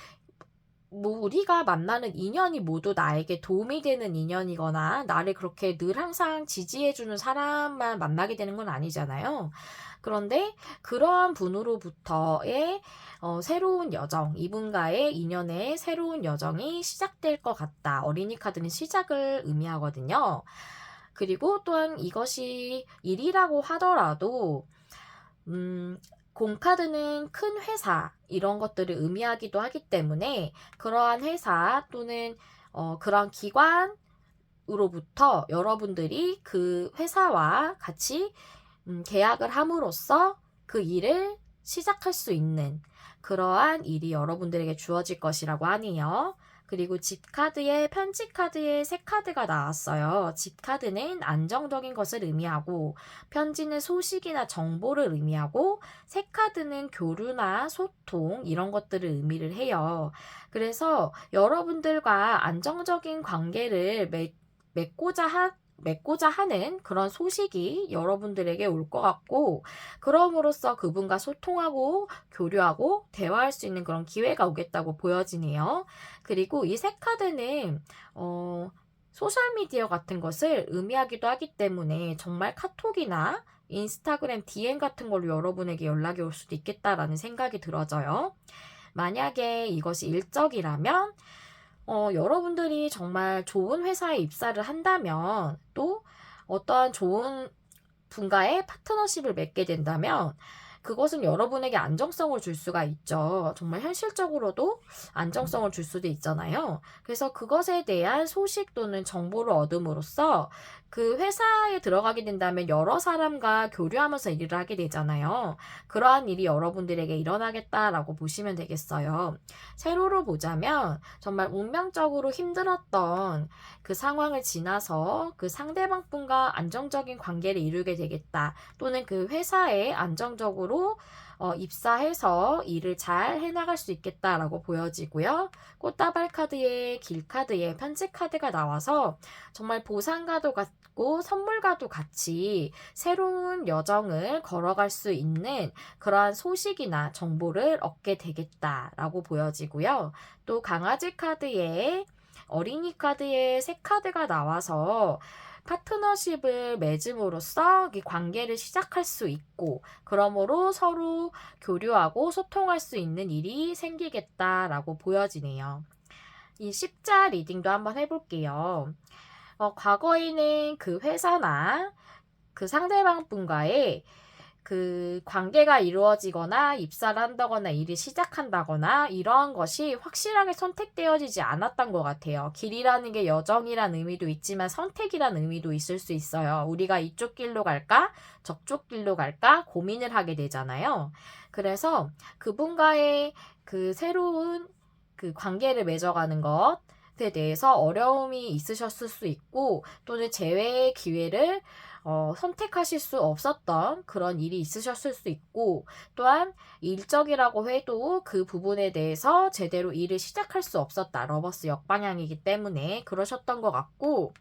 [SPEAKER 1] 우리가 만나는 인연이 모두 나에게 도움이 되는 인연이거나 나를 그렇게 늘 항상 지지해주는 사람만 만나게 되는 건 아니잖아요. 그런데 그러한 분으로부터의 새로운 여정, 이분과의 인연의 새로운 여정이 시작될 것 같다. 어린이 카드는 시작을 의미하거든요. 그리고 또한 이것이 일이라고 하더라도 곰카드는 큰 회사 이런 것들을 의미하기도 하기 때문에 그러한 회사 또는 그런 기관으로부터 여러분들이 그 회사와 같이 계약을 함으로써 그 일을 시작할 수 있는 그러한 일이 여러분들에게 주어질 것이라고 하네요. 그리고 집 카드에 편지 카드에 새 카드가 나왔어요. 집 카드는 안정적인 것을 의미하고 편지는 소식이나 정보를 의미하고 새 카드는 교류나 소통 이런 것들을 의미를 해요. 그래서 여러분들과 안정적인 관계를 맺고자 하는 그런 소식이 여러분들에게 올 것 같고 그럼으로써 그분과 소통하고 교류하고 대화할 수 있는 그런 기회가 오겠다고 보여지네요. 그리고 이 새 카드는 소셜미디어 같은 것을 의미하기도 하기 때문에 정말 카톡이나 인스타그램 DM 같은 걸로 여러분에게 연락이 올 수도 있겠다라는 생각이 들어져요. 만약에 이것이 일적이라면 여러분들이 정말 좋은 회사에 입사를 한다면 또 어떠한 좋은 분과의 파트너십을 맺게 된다면 그것은 여러분에게 안정성을 줄 수가 있죠. 정말 현실적으로도 안정성을 줄 수도 있잖아요. 그래서 그것에 대한 소식 또는 정보를 얻음으로써 그 회사에 들어가게 된다면 여러 사람과 교류하면서 일을 하게 되잖아요. 그러한 일이 여러분들에게 일어나겠다라고 보시면 되겠어요. 세로로 보자면 정말 운명적으로 힘들었던 그 상황을 지나서 그 상대방 분과 안정적인 관계를 이루게 되겠다. 또는 그 회사에 안정적으로 입사해서 일을 잘 해나갈 수 있겠다라고 보여지고요. 꽃다발 카드에 길 카드에 편지 카드가 나와서 정말 보상과도 같고 선물과도 같이 새로운 여정을 걸어갈 수 있는 그러한 소식이나 정보를 얻게 되겠다라고 보여지고요. 또 강아지 카드에 어린이 카드에 새 카드가 나와서 파트너십을 맺음으로써 이 관계를 시작할 수 있고, 그러므로 서로 교류하고 소통할 수 있는 일이 생기겠다라고 보여지네요. 이 십자 리딩도 한번 해볼게요. 과거에는 그 회사나 그 상대방 분과의 그 관계가 이루어지거나 입사를 한다거나 일을 시작한다거나 이러한 것이 확실하게 선택되어지지 않았던 것 같아요. 길이라는 게 여정이란 의미도 있지만 선택이란 의미도 있을 수 있어요. 우리가 이쪽 길로 갈까? 저쪽 길로 갈까? 고민을 하게 되잖아요. 그래서 그분과의 그 새로운 그 관계를 맺어가는 것에 대해서 어려움이 있으셨을 수 있고 또는 재회의 기회를 선택하실 수 없었던 그런 일이 있으셨을 수 있고 또한 일적이라고 해도 그 부분에 대해서 제대로 일을 시작할 수 없었다. 러버스 역방향이기 때문에 그러셨던 것 같고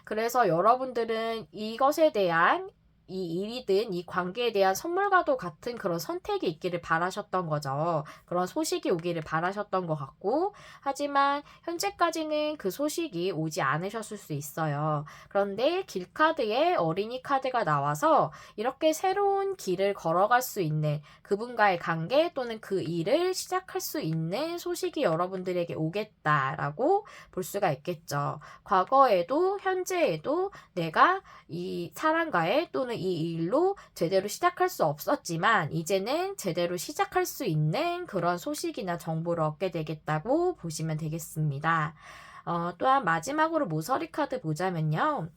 [SPEAKER 1] 그래서 여러분들은 이것에 대한 이 일이든 이 관계에 대한 선물과도 같은 그런 선택이 있기를 바라셨던 거죠. 그런 소식이 오기를 바라셨던 것 같고 하지만 현재까지는 그 소식이 오지 않으셨을 수 있어요. 그런데 길카드에 어린이 카드가 나와서 이렇게 새로운 길을 걸어갈 수 있는 그분과의 관계 또는 그 일을 시작할 수 있는 소식이 여러분들에게 오겠다라고 볼 수가 있겠죠. 과거에도 현재에도 내가 이 사람과의 또는 이 일로 제대로 시작할 수 없었지만 이제는 제대로 시작할 수 있는 그런 소식이나 정보를 얻게 되겠다고 보시면 되겠습니다. 또한 마지막으로 모서리 카드 보자면요.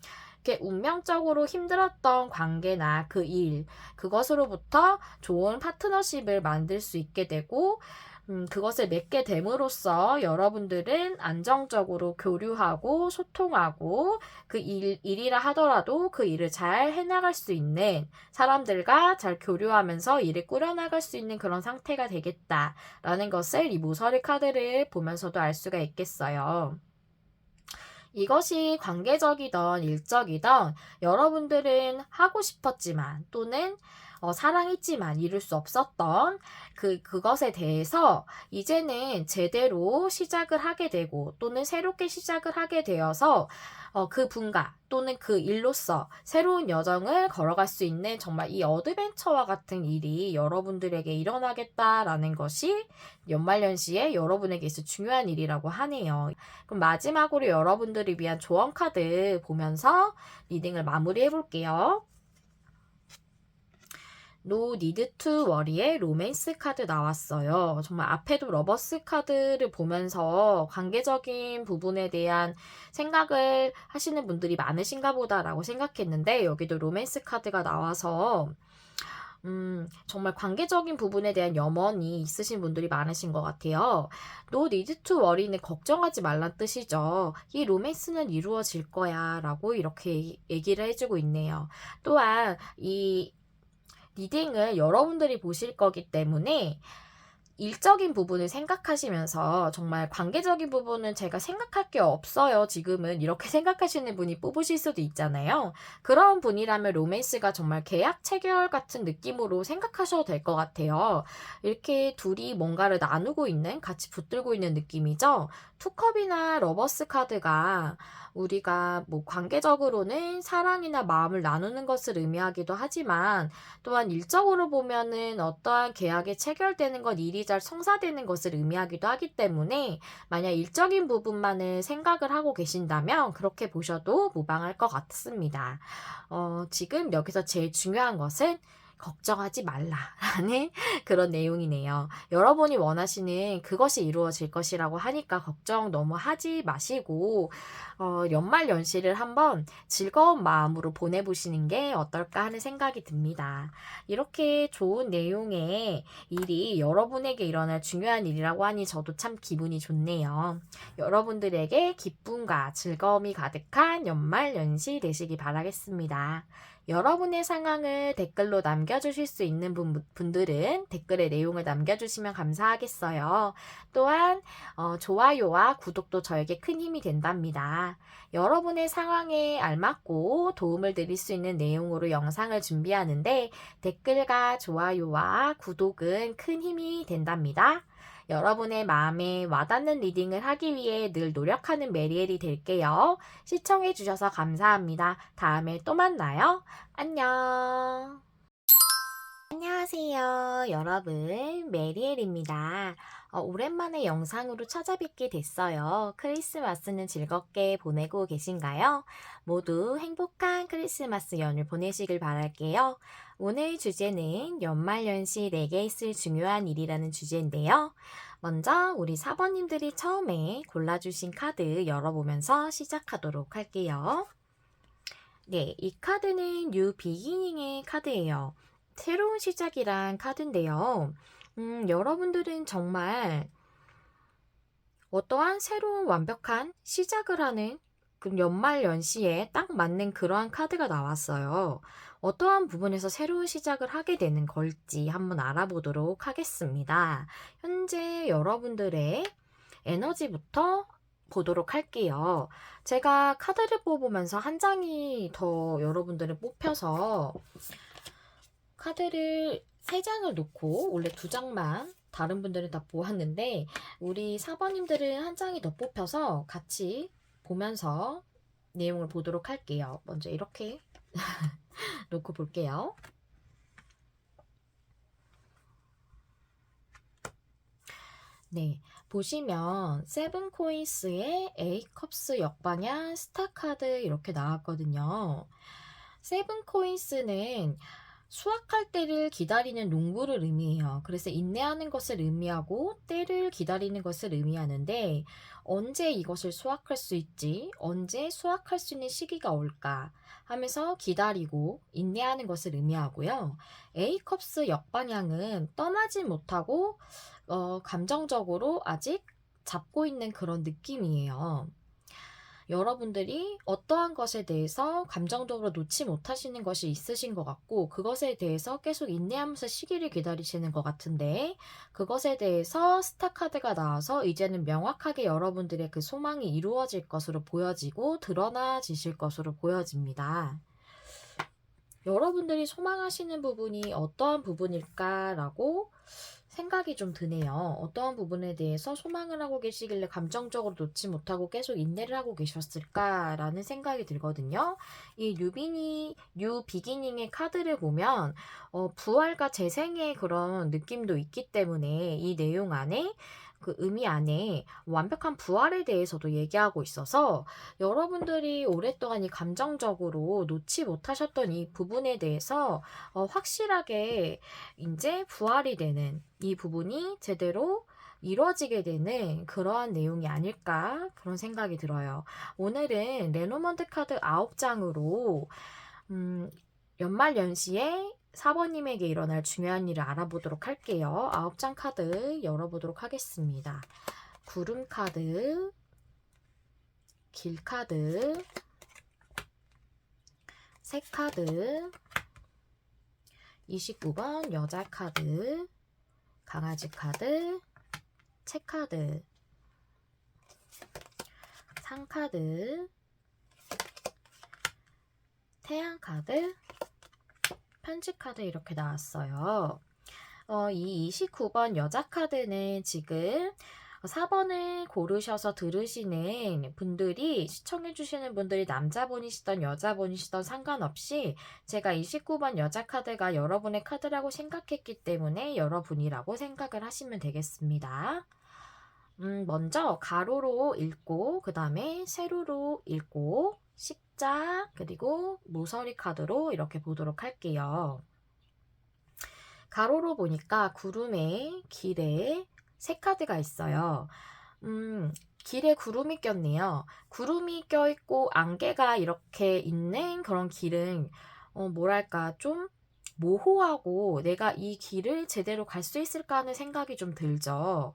[SPEAKER 1] 이렇게 운명적으로 힘들었던 관계나 그 일, 그것으로부터 좋은 파트너십을 만들 수 있게 되고 그것을 맺게 됨으로써 여러분들은 안정적으로 교류하고 소통하고 그 일이라 하더라도 그 일을 잘 해나갈 수 있는 사람들과 잘 교류하면서 일을 꾸려나갈 수 있는 그런 상태가 되겠다라는 것을 이 모서리 카드를 보면서도 알 수가 있겠어요. 이것이 관계적이던 일적이던 여러분들은 하고 싶었지만 또는 사랑했지만 이룰 수 없었던 그것에 대해서 이제는 제대로 시작을 하게 되고 또는 새롭게 시작을 하게 되어서 그 분과 또는 그 일로서 새로운 여정을 걸어갈 수 있는 정말 이 어드벤처와 같은 일이 여러분들에게 일어나겠다라는 것이 연말연시에 여러분에게 있어 중요한 일이라고 하네요. 그럼 마지막으로 여러분들을 위한 조언 카드 보면서 리딩을 마무리해 볼게요. No need to worry의 로맨스 카드 나왔어요. 정말 앞에도 러버스 카드를 보면서 관계적인 부분에 대한 생각을 하시는 분들이 많으신가 보다라고 생각했는데 여기도 로맨스 카드가 나와서 정말 관계적인 부분에 대한 염원이 있으신 분들이 많으신 것 같아요. No need to worry는 걱정하지 말란 뜻이죠. 이 로맨스는 이루어질 거야 라고 이렇게 얘기를 해주고 있네요. 또한 이 리딩을 여러분들이 보실 거기 때문에 일적인 부분을 생각하시면서 정말 관계적인 부분은 제가 생각할 게 없어요. 지금은 이렇게 생각하시는 분이 뽑으실 수도 있잖아요. 그런 분이라면 로맨스가 정말 계약 체결 같은 느낌으로 생각하셔도 될 것 같아요. 이렇게 둘이 뭔가를 나누고 있는, 같이 붙들고 있는 느낌이죠. 투컵이나 러버스 카드가 우리가 뭐 관계적으로는 사랑이나 마음을 나누는 것을 의미하기도 하지만 또한 일적으로 보면은 어떠한 계약이 체결되는 것, 일이 잘 성사되는 것을 의미하기도 하기 때문에 만약 일적인 부분만을 생각을 하고 계신다면 그렇게 보셔도 무방할 것 같습니다. 지금 여기서 제일 중요한 것은 걱정하지 말라라는 그런 내용이네요. 여러분이 원하시는 그것이 이루어질 것이라고 하니까 걱정 너무 하지 마시고 연말 연시를 한번 즐거운 마음으로 보내보시는 게 어떨까 하는 생각이 듭니다. 이렇게 좋은 내용의 일이 여러분에게 일어날 중요한 일이라고 하니 저도 참 기분이 좋네요. 여러분들에게 기쁨과 즐거움이 가득한 연말 연시 되시기 바라겠습니다. 여러분의 상황을 댓글로 남겨주실 수 있는 분들은 댓글에 내용을 남겨주시면 감사하겠어요. 또한 좋아요와 구독도 저에게 큰 힘이 된답니다. 여러분의 상황에 알맞고 도움을 드릴 수 있는 내용으로 영상을 준비하는데 댓글과 좋아요와 구독은 큰 힘이 된답니다. 여러분의 마음에 와닿는 리딩을 하기 위해 늘 노력하는 메리엘이 될게요. 시청해주셔서 감사합니다. 다음에 또 만나요. 안녕. 안녕하세요, 여러분. 메리엘입니다. 오랜만에 영상으로 찾아뵙게 됐어요. 크리스마스는 즐겁게 보내고 계신가요? 모두 행복한 크리스마스 연휴 보내시길 바랄게요. 오늘 주제는 연말연시 내게 있을 중요한 일이라는 주제인데요. 먼저 우리 사번님들이 처음에 골라주신 카드 열어보면서 시작하도록 할게요. 네, 이 카드는 뉴 비기닝의 카드예요. 새로운 시작이란 카드인데요. 여러분들은 정말 어떠한 새로운 완벽한 시작을 하는 그 연말 연시에 딱 맞는 그러한 카드가 나왔어요. 어떠한 부분에서 새로운 시작을 하게 되는 걸지 한번 알아보도록 하겠습니다. 현재 여러분들의 에너지부터 보도록 할게요. 제가 카드를 뽑으면서 한 장이 더 여러분들을 뽑혀서 카드를 3장을 놓고 원래 2장만 다른 분들은 다 보았는데 우리 사번님들은 한 장이 더 뽑혀서 같이 보면서 내용을 보도록 할게요. 먼저 이렇게 놓고 볼게요. 네, 보시면 세븐 코인스의 에이 컵스 역방향 스타 카드 이렇게 나왔거든요. 세븐 코인스는 수확할 때를 기다리는 농부를 의미해요. 그래서 인내하는 것을 의미하고 때를 기다리는 것을 의미하는데 언제 이것을 수확할 수 있지? 언제 수확할 수 있는 시기가 올까? 하면서 기다리고 인내하는 것을 의미하고요. A컵스 역방향은 떠나지 못하고 감정적으로 아직 잡고 있는 그런 느낌이에요. 여러분들이 어떠한 것에 대해서 감정적으로 놓지 못하시는 것이 있으신 것 같고 그것에 대해서 계속 인내하면서 시기를 기다리시는 것 같은데 그것에 대해서 스타카드가 나와서 이제는 명확하게 여러분들의 그 소망이 이루어질 것으로 보여지고 드러나지실 것으로 보여집니다. 여러분들이 소망하시는 부분이 어떠한 부분일까라고 생각이 좀 드네요. 어떠한 부분에 대해서 소망을 하고 계시길래 감정적으로 놓지 못하고 계속 인내를 하고 계셨을까라는 생각이 들거든요. 이 뉴 비기닝의 카드를 보면 부활과 재생의 그런 느낌도 있기 때문에 이 내용 안에 그 의미 안에 완벽한 부활에 대해서도 얘기하고 있어서 여러분들이 오랫동안 이 감정적으로 놓지 못하셨던 이 부분에 대해서 확실하게 이제 부활이 되는 이 부분이 제대로 이루어지게 되는 그러한 내용이 아닐까 그런 생각이 들어요. 오늘은 레노먼드 카드 9장으로 연말 연시에 사번님에게 일어날 중요한 일을 알아보도록 할게요. 9장 카드 열어보도록 하겠습니다. 구름 카드, 길 카드, 새 카드, 29번 여자 카드, 강아지 카드, 책 카드, 상 카드, 태양 카드, 편지 카드 이렇게 나왔어요. 이 29번 여자 카드는 지금 4번을 고르셔서 들으시는 분들이 시청해주시는 분들이 남자분이시던 여자분이시던 상관없이 제가 29번 여자 카드가 여러분의 카드라고 생각했기 때문에 여러분이라고 생각을 하시면 되겠습니다. 먼저 가로로 읽고 그 다음에 세로로 읽고 십자 그리고 모서리 카드로 이렇게 보도록 할게요. 가로로 보니까 구름에 길에 세 카드가 있어요. 길에 구름이 꼈네요. 구름이 껴있고 안개가 이렇게 있는 그런 길은 뭐랄까 좀 모호하고 내가 이 길을 제대로 갈 수 있을까 하는 생각이 좀 들죠.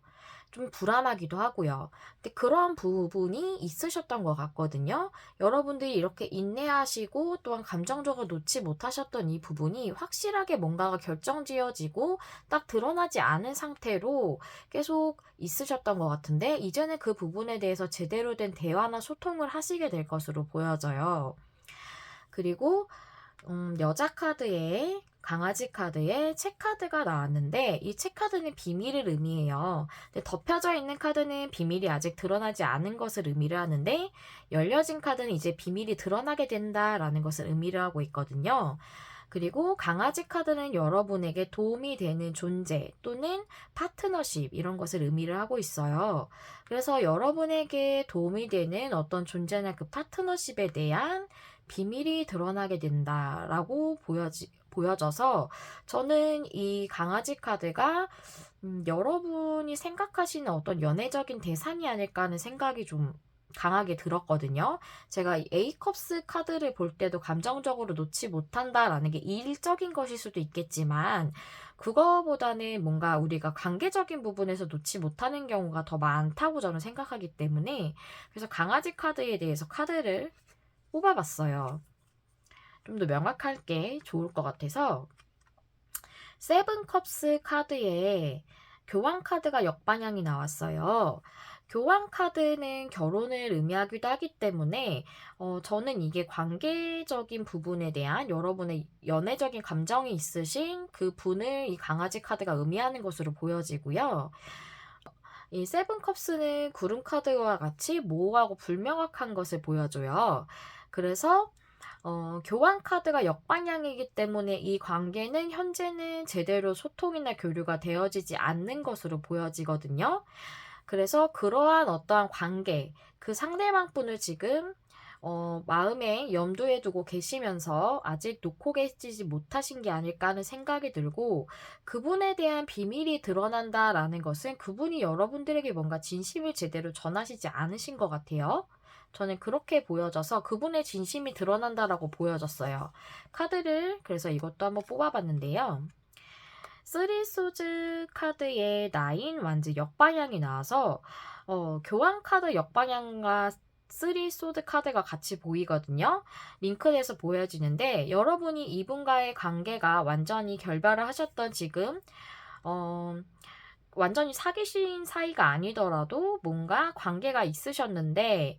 [SPEAKER 1] 좀 불안하기도 하고요. 근데 그런 부분이 있으셨던 것 같거든요. 여러분들이 이렇게 인내하시고 또한 감정적으로 놓지 못하셨던 이 부분이 확실하게 뭔가가 결정지어지고 딱 드러나지 않은 상태로 계속 있으셨던 것 같은데 이제는 그 부분에 대해서 제대로 된 대화나 소통을 하시게 될 것으로 보여져요. 그리고 여자 카드에 강아지 카드에 책 카드가 나왔는데 이 책 카드는 비밀을 의미해요. 근데 덮여져 있는 카드는 비밀이 아직 드러나지 않은 것을 의미를 하는데 열려진 카드는 이제 비밀이 드러나게 된다라는 것을 의미를 하고 있거든요. 그리고 강아지 카드는 여러분에게 도움이 되는 존재 또는 파트너십 이런 것을 의미를 하고 있어요. 그래서 여러분에게 도움이 되는 어떤 존재나 그 파트너십에 대한 비밀이 드러나게 된다라고 보여져서 저는 이 강아지 카드가 여러분이 생각하시는 어떤 연애적인 대상이 아닐까 하는 생각이 좀 강하게 들었거든요. 제가 이 A컵스 카드를 볼 때도 감정적으로 놓지 못한다라는 게 일적인 것일 수도 있겠지만 그거보다는 뭔가 우리가 관계적인 부분에서 놓지 못하는 경우가 더 많다고 저는 생각하기 때문에 그래서 강아지 카드에 대해서 카드를 뽑아봤어요. 좀 더 명확할게 좋을 것 같아서 세븐컵스 카드에 교환 카드가 역방향이 나왔어요. 교환 카드는 결혼을 의미하기도 하기 때문에 저는 이게 관계적인 부분에 대한 여러분의 연애적인 감정이 있으신 그 분을 이 강아지 카드가 의미하는 것으로 보여지고요. 이 세븐컵스는 구름 카드와 같이 모호하고 불명확한 것을 보여줘요. 그래서 교환 카드가 역방향이기 때문에 이 관계는 현재는 제대로 소통이나 교류가 되어지지 않는 것으로 보여지거든요. 그래서 그러한 어떠한 관계, 그 상대방 분을 지금 마음에 염두에 두고 계시면서 아직 놓고 계시지 못하신 게 아닐까 하는 생각이 들고 그분에 대한 비밀이 드러난다라는 것은 그분이 여러분들에게 뭔가 진심을 제대로 전하시지 않으신 것 같아요. 저는 그렇게 보여져서 그분의 진심이 드러난다라고 보여졌어요. 카드를 그래서 이것도 한번 뽑아봤는데요. 쓰리 소즈 카드에 나인 완즈 역방향이 나와서 교환 카드 역방향과 쓰리 소드 카드가 같이 보이거든요. 링크돼서 보여지는데 여러분이 이분과의 관계가 완전히 결별을 하셨던 지금 완전히 사귀신 사이가 아니더라도 뭔가 관계가 있으셨는데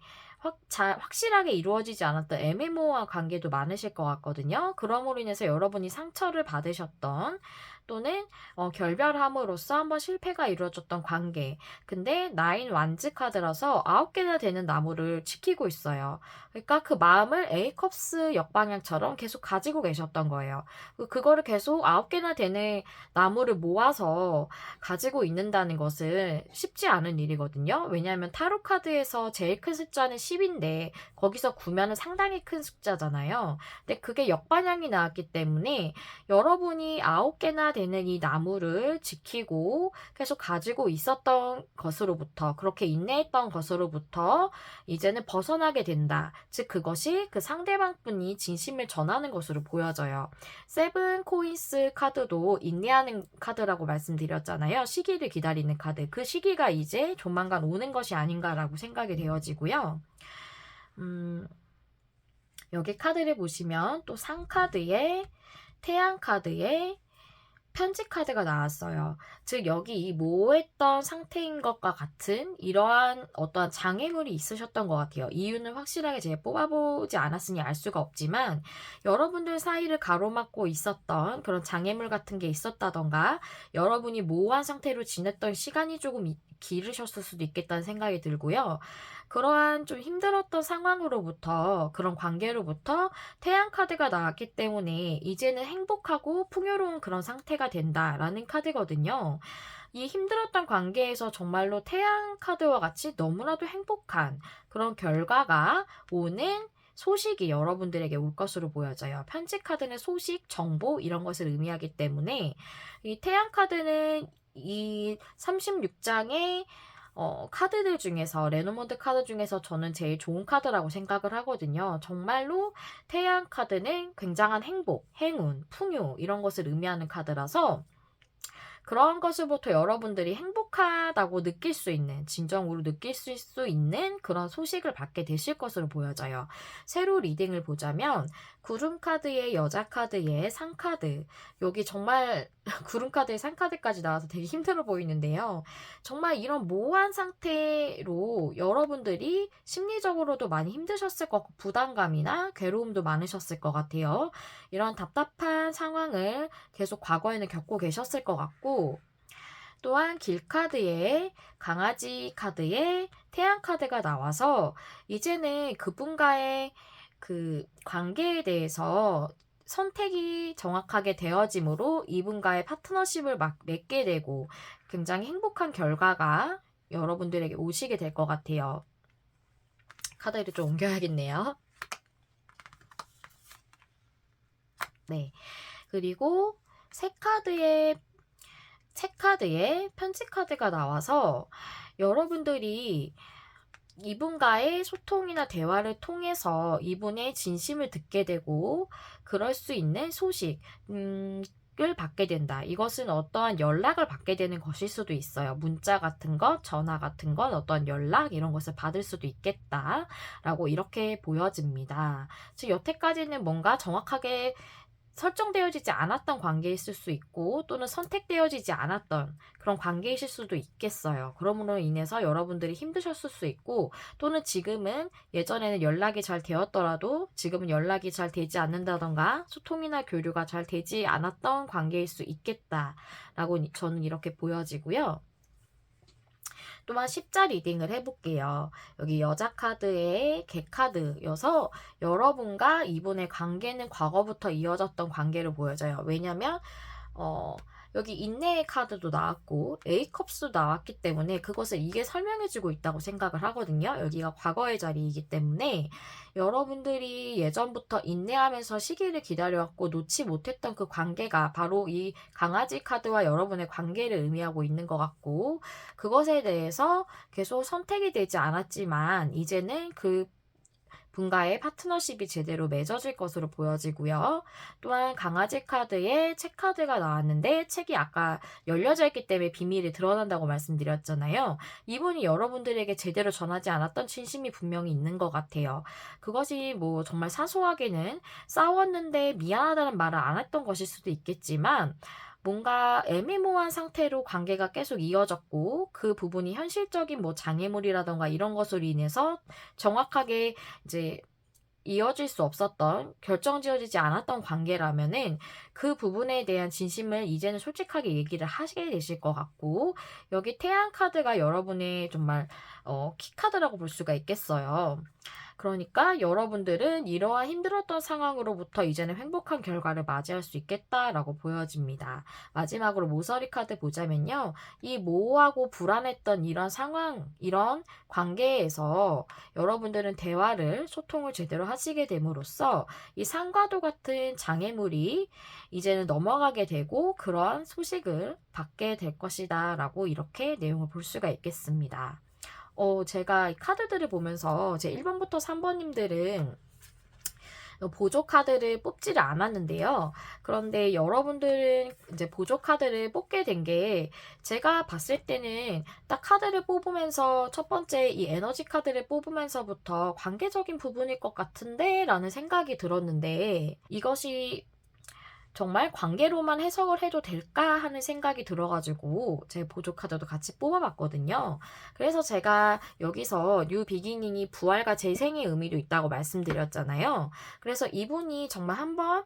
[SPEAKER 1] 확실하게 이루어지지 않았던 애매모호한 관계도 많으실 것 같거든요. 그러므로 인해서 여러분이 상처를 받으셨던 또는 결별함으로써 한번 실패가 이루어졌던 관계. 근데 나인 완즈 카드라서 9개나 되는 나무를 지키고 있어요. 그러니까 그 마음을 A컵스 역방향처럼 계속 가지고 계셨던 거예요. 그거를 계속 9개나 되는 나무를 모아서 가지고 있는다는 것은 쉽지 않은 일이거든요. 왜냐하면 타로 카드에서 제일 큰 숫자는 10인데 거기서 9면은 상당히 큰 숫자잖아요. 근데 그게 역방향이 나왔기 때문에 여러분이 9개나 되는 이 나무를 지키고 계속 가지고 있었던 것으로부터 그렇게 인내했던 것으로부터 이제는 벗어나게 된다. 즉 그것이 그 상대방 분이 진심을 전하는 것으로 보여져요. 세븐 코인스 카드도 인내하는 카드라고 말씀드렸잖아요. 시기를 기다리는 카드. 그 시기가 이제 조만간 오는 것이 아닌가라고 생각이 되어지고요. 여기 카드를 보시면 또 상카드에 태양 카드에 편지 카드가 나왔어요. 즉 여기 이 모호했던 상태인 것과 같은 이러한 어떠한 장애물이 있으셨던 것 같아요. 이유는 확실하게 제가 뽑아보지 않았으니 알 수가 없지만 여러분들 사이를 가로막고 있었던 그런 장애물 같은 게 있었다던가 여러분이 모호한 상태로 지냈던 시간이 조금 길으셨을 수도 있겠다는 생각이 들고요. 그러한 좀 힘들었던 상황으로부터 그런 관계로부터 태양 카드가 나왔기 때문에 이제는 행복하고 풍요로운 그런 상태가 된다라는 카드거든요. 이 힘들었던 관계에서 정말로 태양 카드와 같이 너무나도 행복한 그런 결과가 오는 소식이 여러분들에게 올 것으로 보여져요. 편지 카드는 소식, 정보 이런 것을 의미하기 때문에 이 태양 카드는 이 36장의 카드들 중에서 레노먼드 카드 중에서 저는 제일 좋은 카드라고 생각을 하거든요. 정말로 태양 카드는 굉장한 행복, 행운, 풍요 이런 것을 의미하는 카드라서 그런 것을부터 여러분들이 행복하다고 느낄 수 있는, 진정으로 느낄 수 있는 그런 소식을 받게 되실 것으로 보여져요. 새로 리딩을 보자면 구름 카드에 여자 카드에 상 카드, 여기 정말 구름 카드에 상 카드까지 나와서 되게 힘들어 보이는데요. 정말 이런 모호한 상태로 여러분들이 심리적으로도 많이 힘드셨을 것 같고 부담감이나 괴로움도 많으셨을 것 같아요. 이런 답답한 상황을 계속 과거에는 겪고 계셨을 것 같고, 또한 길 카드에 강아지 카드에 태양 카드가 나와서 이제는 그분과의 그 관계에 대해서 선택이 정확하게 되어짐으로 이분과의 파트너십을 맺게 되고 굉장히 행복한 결과가 여러분들에게 오시게 될 것 같아요. 카드를 좀 옮겨야겠네요. 네. 그리고 새 카드에 편지 카드가 나와서 여러분들이 이분과의 소통이나 대화를 통해서 이분의 진심을 듣게 되고 그럴 수 있는 소식, 을 받게 된다. 이것은 어떠한 연락을 받게 되는 것일 수도 있어요. 문자 같은 것, 전화 같은 것, 어떤 연락 이런 것을 받을 수도 있겠다라고 이렇게 보여집니다. 즉 여태까지는 뭔가 정확하게 설정되어지지 않았던 관계였을 수 있고 또는 선택되어지지 않았던 그런 관계이실 수도 있겠어요. 그러므로 인해서 여러분들이 힘드셨을 수 있고 또는 지금은 예전에는 연락이 잘 되었더라도 지금은 연락이 잘 되지 않는다던가 소통이나 교류가 잘 되지 않았던 관계일 수 있겠다라고 저는 이렇게 보여지고요. 또한 십자 리딩을 해볼게요. 여기 여자 카드에 개 카드여서 여러분과 이분의 관계는 과거부터 이어졌던 관계로 보여져요. 왜냐면 여기 인내의 카드도 나왔고 A컵스도 나왔기 때문에 그것을 이게 설명해주고 있다고 생각을 하거든요. 여기가 과거의 자리이기 때문에 여러분들이 예전부터 인내하면서 시기를 기다려왔고 놓지 못했던 그 관계가 바로 이 강아지 카드와 여러분의 관계를 의미하고 있는 것 같고 그것에 대해서 계속 선택이 되지 않았지만 이제는 그 분과의 파트너십이 제대로 맺어질 것으로 보여지고요. 또한 강아지 카드에 책 카드가 나왔는데 책이 아까 열려져 있기 때문에 비밀이 드러난다고 말씀드렸잖아요. 이분이 여러분들에게 제대로 전하지 않았던 진심이 분명히 있는 것 같아요. 그것이 뭐 정말 사소하게는 싸웠는데 미안하다는 말을 안 했던 것일 수도 있겠지만 뭔가 애매모호한 상태로 관계가 계속 이어졌고 그 부분이 현실적인 뭐 장애물이라던가 이런 것으로 인해서 정확하게 이제 이어질 수 없었던 결정지어지지 않았던 관계라면은 그 부분에 대한 진심을 이제는 솔직하게 얘기를 하시게 되실 것 같고 여기 태양 카드가 여러분의 정말 키카드라고 볼 수가 있겠어요. 그러니까 여러분들은 이러한 힘들었던 상황으로부터 이제는 행복한 결과를 맞이할 수 있겠다라고 보여집니다. 마지막으로 모서리 카드 보자면요. 이 모호하고 불안했던 이런 상황, 이런 관계에서 여러분들은 대화를, 소통을 제대로 하시게 됨으로써 이 상과도 같은 장애물이 이제는 넘어가게 되고 그러한 소식을 받게 될 것이다 라고 이렇게 내용을 볼 수가 있겠습니다. 제가 이 카드들을 보면서 제 1번부터 3번님들은 보조 카드를 뽑지를 않았는데요. 그런데 여러분들은 이제 보조 카드를 뽑게 된 게 제가 봤을 때는 딱 카드를 뽑으면서 첫 번째 이 에너지 카드를 뽑으면서부터 관계적인 부분일 것 같은데 라는 생각이 들었는데 이것이 정말 관계로만 해석을 해도 될까 하는 생각이 들어가지고 제 보조 카드도 같이 뽑아봤거든요. 그래서 제가 여기서 뉴 비기닝이 부활과 재생의 의미도 있다고 말씀드렸잖아요. 그래서 이분이 정말 한번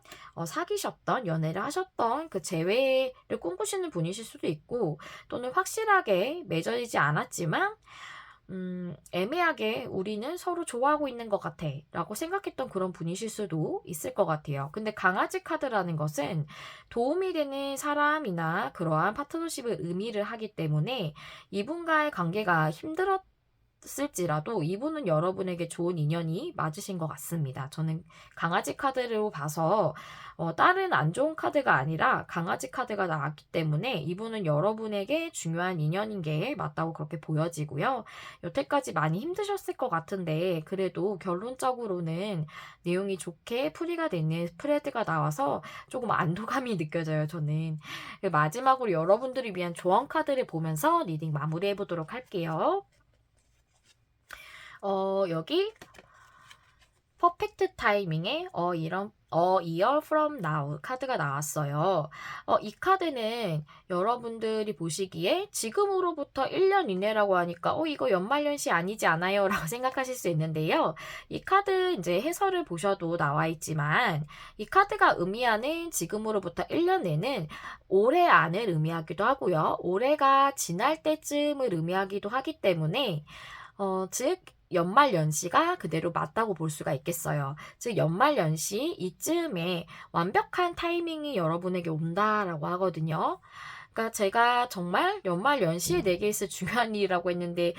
[SPEAKER 1] 사귀셨던 연애를 하셨던 그 재회를 꿈꾸시는 분이실 수도 있고 또는 확실하게 맺어지지 않았지만 애매하게 우리는 서로 좋아하고 있는 것 같아 라고 생각했던 그런 분이실 수도 있을 것 같아요. 근데 강아지 카드라는 것은 도움이 되는 사람이나 그러한 파트너십을 의미를 하기 때문에 이분과의 관계가 힘들었던 쓸지라도 이분은 여러분에게 좋은 인연이 맞으신 것 같습니다. 저는 강아지 카드로 봐서 다른 안 좋은 카드가 아니라 강아지 카드가 나왔기 때문에 이분은 여러분에게 중요한 인연인 게 맞다고 그렇게 보여지고요. 여태까지 많이 힘드셨을 것 같은데 그래도 결론적으로는 내용이 좋게 풀이가 되는 스프레드가 나와서 조금 안도감이 느껴져요, 저는. 마지막으로 여러분들을 위한 조언 카드를 보면서 리딩 마무리해 보도록 할게요. 여기 퍼펙트 타이밍에 year from now 카드가 나왔어요. 이 카드는 여러분들이 보시기에 지금으로부터 1년 이내라고 하니까 이거 연말연시 아니지 않아요? 라고 생각하실 수 있는데요. 이 카드 이제 해설을 보셔도 나와 있지만 이 카드가 의미하는 지금으로부터 1년 내는 올해 안을 의미하기도 하고요. 올해가 지날 때쯤을 의미하기도 하기 때문에 즉 연말연시가 그대로 맞다고 볼 수가 있겠어요. 즉 연말연시 이쯤에 완벽한 타이밍이 여러분에게 온다라고 하거든요. 그러니까 제가 정말 연말연시에 내게 있을 중요한 일이라고 했는데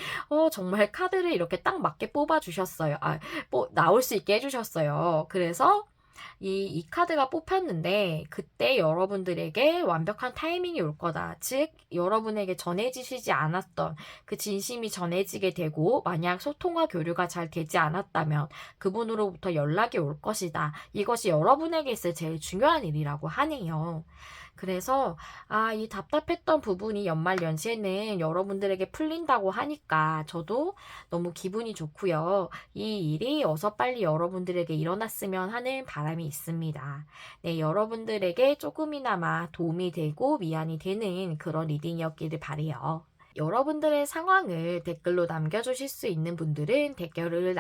[SPEAKER 1] 정말 카드를 이렇게 딱 맞게 뽑아주셨어요. 나올 수 있게 해주셨어요. 그래서 이 카드가 뽑혔는데 그때 여러분들에게 완벽한 타이밍이 올 거다. 즉 여러분에게 전해지시지 않았던 그 진심이 전해지게 되고 만약 소통과 교류가 잘 되지 않았다면 그분으로부터 연락이 올 것이다. 이것이 여러분에게 있을 제일 중요한 일이라고 하네요. 그래서 이 답답했던 부분이 연말연시에는 여러분들에게 풀린다고 하니까 저도 너무 기분이 좋고요. 이 일이 어서 빨리 여러분들에게 일어났으면 하는 바람이 있습니다. 네, 여러분들에게 조금이나마 도움이 되고 위안이 되는 그런 리딩이었기를 바라요. 여러분들의 상황을 댓글로 남겨주실 수 있는 분들은 댓글을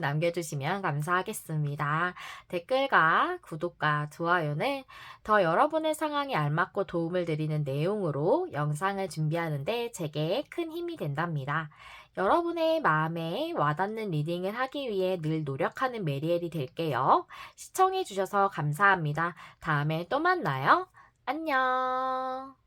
[SPEAKER 1] 남겨주시면 감사하겠습니다. 댓글과 구독과 좋아요는 더 여러분의 상황에 알맞고 도움을 드리는 내용으로 영상을 준비하는데 제게 큰 힘이 된답니다. 여러분의 마음에 와닿는 리딩을 하기 위해 늘 노력하는 메리엘이 될게요. 시청해주셔서 감사합니다. 다음에 또 만나요. 안녕.